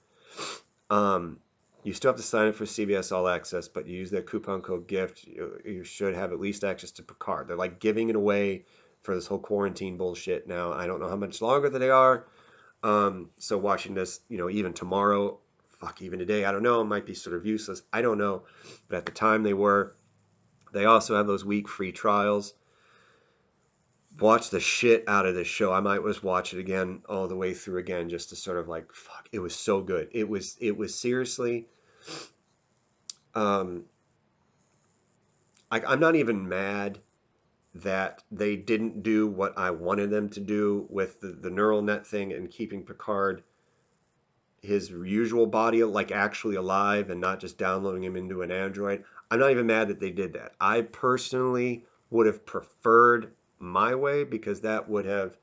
Um, you still have to sign up for CBS All Access, but you use their coupon code GIFT, you should have at least access to Picard. They're like giving it away for this whole quarantine bullshit now. I don't know how much longer that they are. So watching this, even tomorrow, fuck, even today, I don't know, it might be sort of useless. I don't know. But at the time they were. They also have those week free trials. Watch the shit out of this show. I might just watch it again all the way through again just to sort of like fuck. It was so good. It was seriously. Um, I'm not even mad that they didn't do what I wanted them to do with the neural net thing and keeping Picard his usual body like actually alive and not just downloading him into an android. I'm not even mad that they did that. I personally would have preferred my way because that would have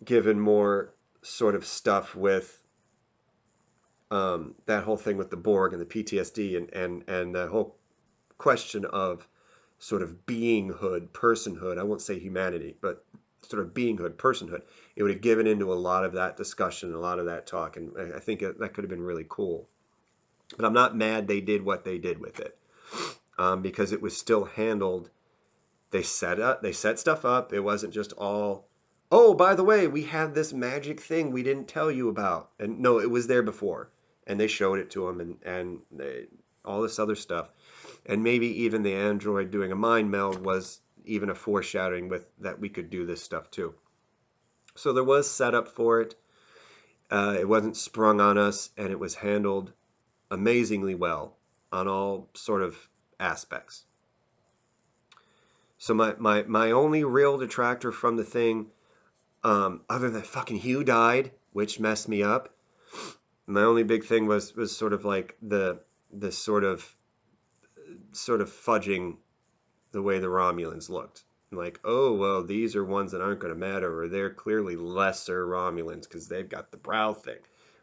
given more sort of stuff with that whole thing with the Borg and the PTSD and the whole question of sort of beinghood, personhood. I won't say humanity, but sort of beinghood, personhood. It would have given into a lot of that discussion, a lot of that talk, and I think that could have been really cool. But I'm not mad they did what they did with it because it was still handled. They set stuff up. It wasn't just all, oh, by the way, we had this magic thing we didn't tell you about. And no, it was there before. And they showed it to him and all this other stuff. And maybe even the android doing a mind meld was even a foreshadowing with that we could do this stuff too. So there was setup for it. It wasn't sprung on us, and it was handled amazingly well on all sort of aspects. So my only real detractor from the thing, other than fucking Hugh died, which messed me up. My only big thing was sort of like the sort of fudging the way the Romulans looked. Like, oh well, these are ones that aren't going to matter, or they're clearly lesser Romulans because they've got the brow thing.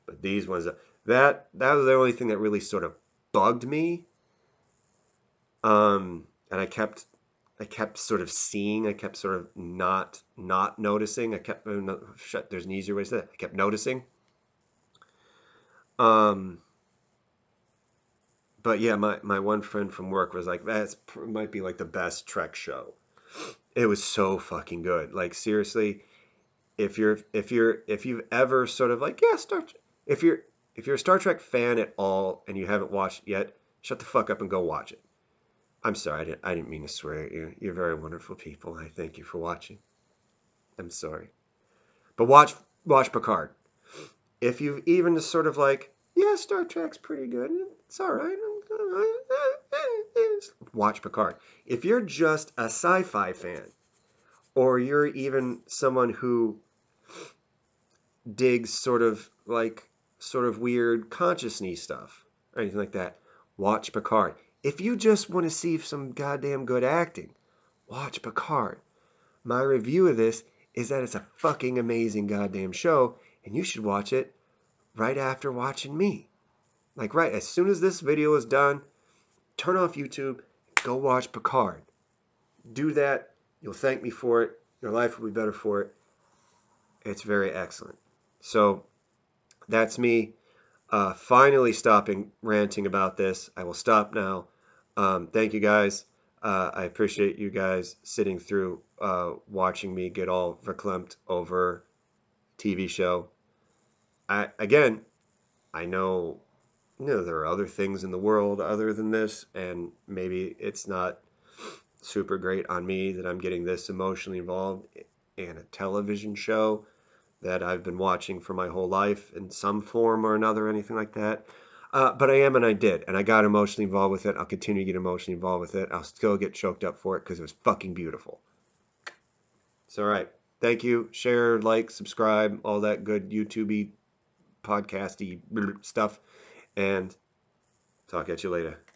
But these ones, that was the only thing that really sort of bugged me. And I kept sort of seeing. I kept sort of not noticing. I kept shut. There's an easier way to say that. I kept noticing. Um, but yeah, my one friend from work was like, that might be like the best Trek show. It was so fucking good. Like seriously, if you've ever sort of like, yeah, if you're if you're a Star Trek fan at all and you haven't watched yet, shut the fuck up and go watch it. I'm sorry, I didn't mean to swear at you. You're very wonderful people. I thank you for watching. I'm sorry. But watch Picard. If you've even just sort of like, yeah, Star Trek's pretty good. It's all right. Watch Picard. If you're just a sci-fi fan, or you're even someone who digs sort of weird consciousness stuff or anything like that, watch Picard. If you just want to see some goddamn good acting, watch Picard. My review of this is that it's a fucking amazing goddamn show, and you should watch it right after watching me. Like right as soon as this video is done, turn off YouTube, go watch Picard. Do that, you'll thank me for it. Your life will be better for it. It's very excellent. So that's me finally stopping ranting about this. I will stop now. Thank you guys. I appreciate you guys sitting through watching me get all verklempt over TV show. Again, I know there are other things in the world other than this, and maybe it's not super great on me that I'm getting this emotionally involved in a television show that I've been watching for my whole life in some form or another, or anything like that. But I am, and I did, and I got emotionally involved with it. I'll continue to get emotionally involved with it. I'll still get choked up for it because it was fucking beautiful. It's all right. Thank you. Share, like, subscribe, all that good YouTube-y, podcasty stuff, and talk at you later.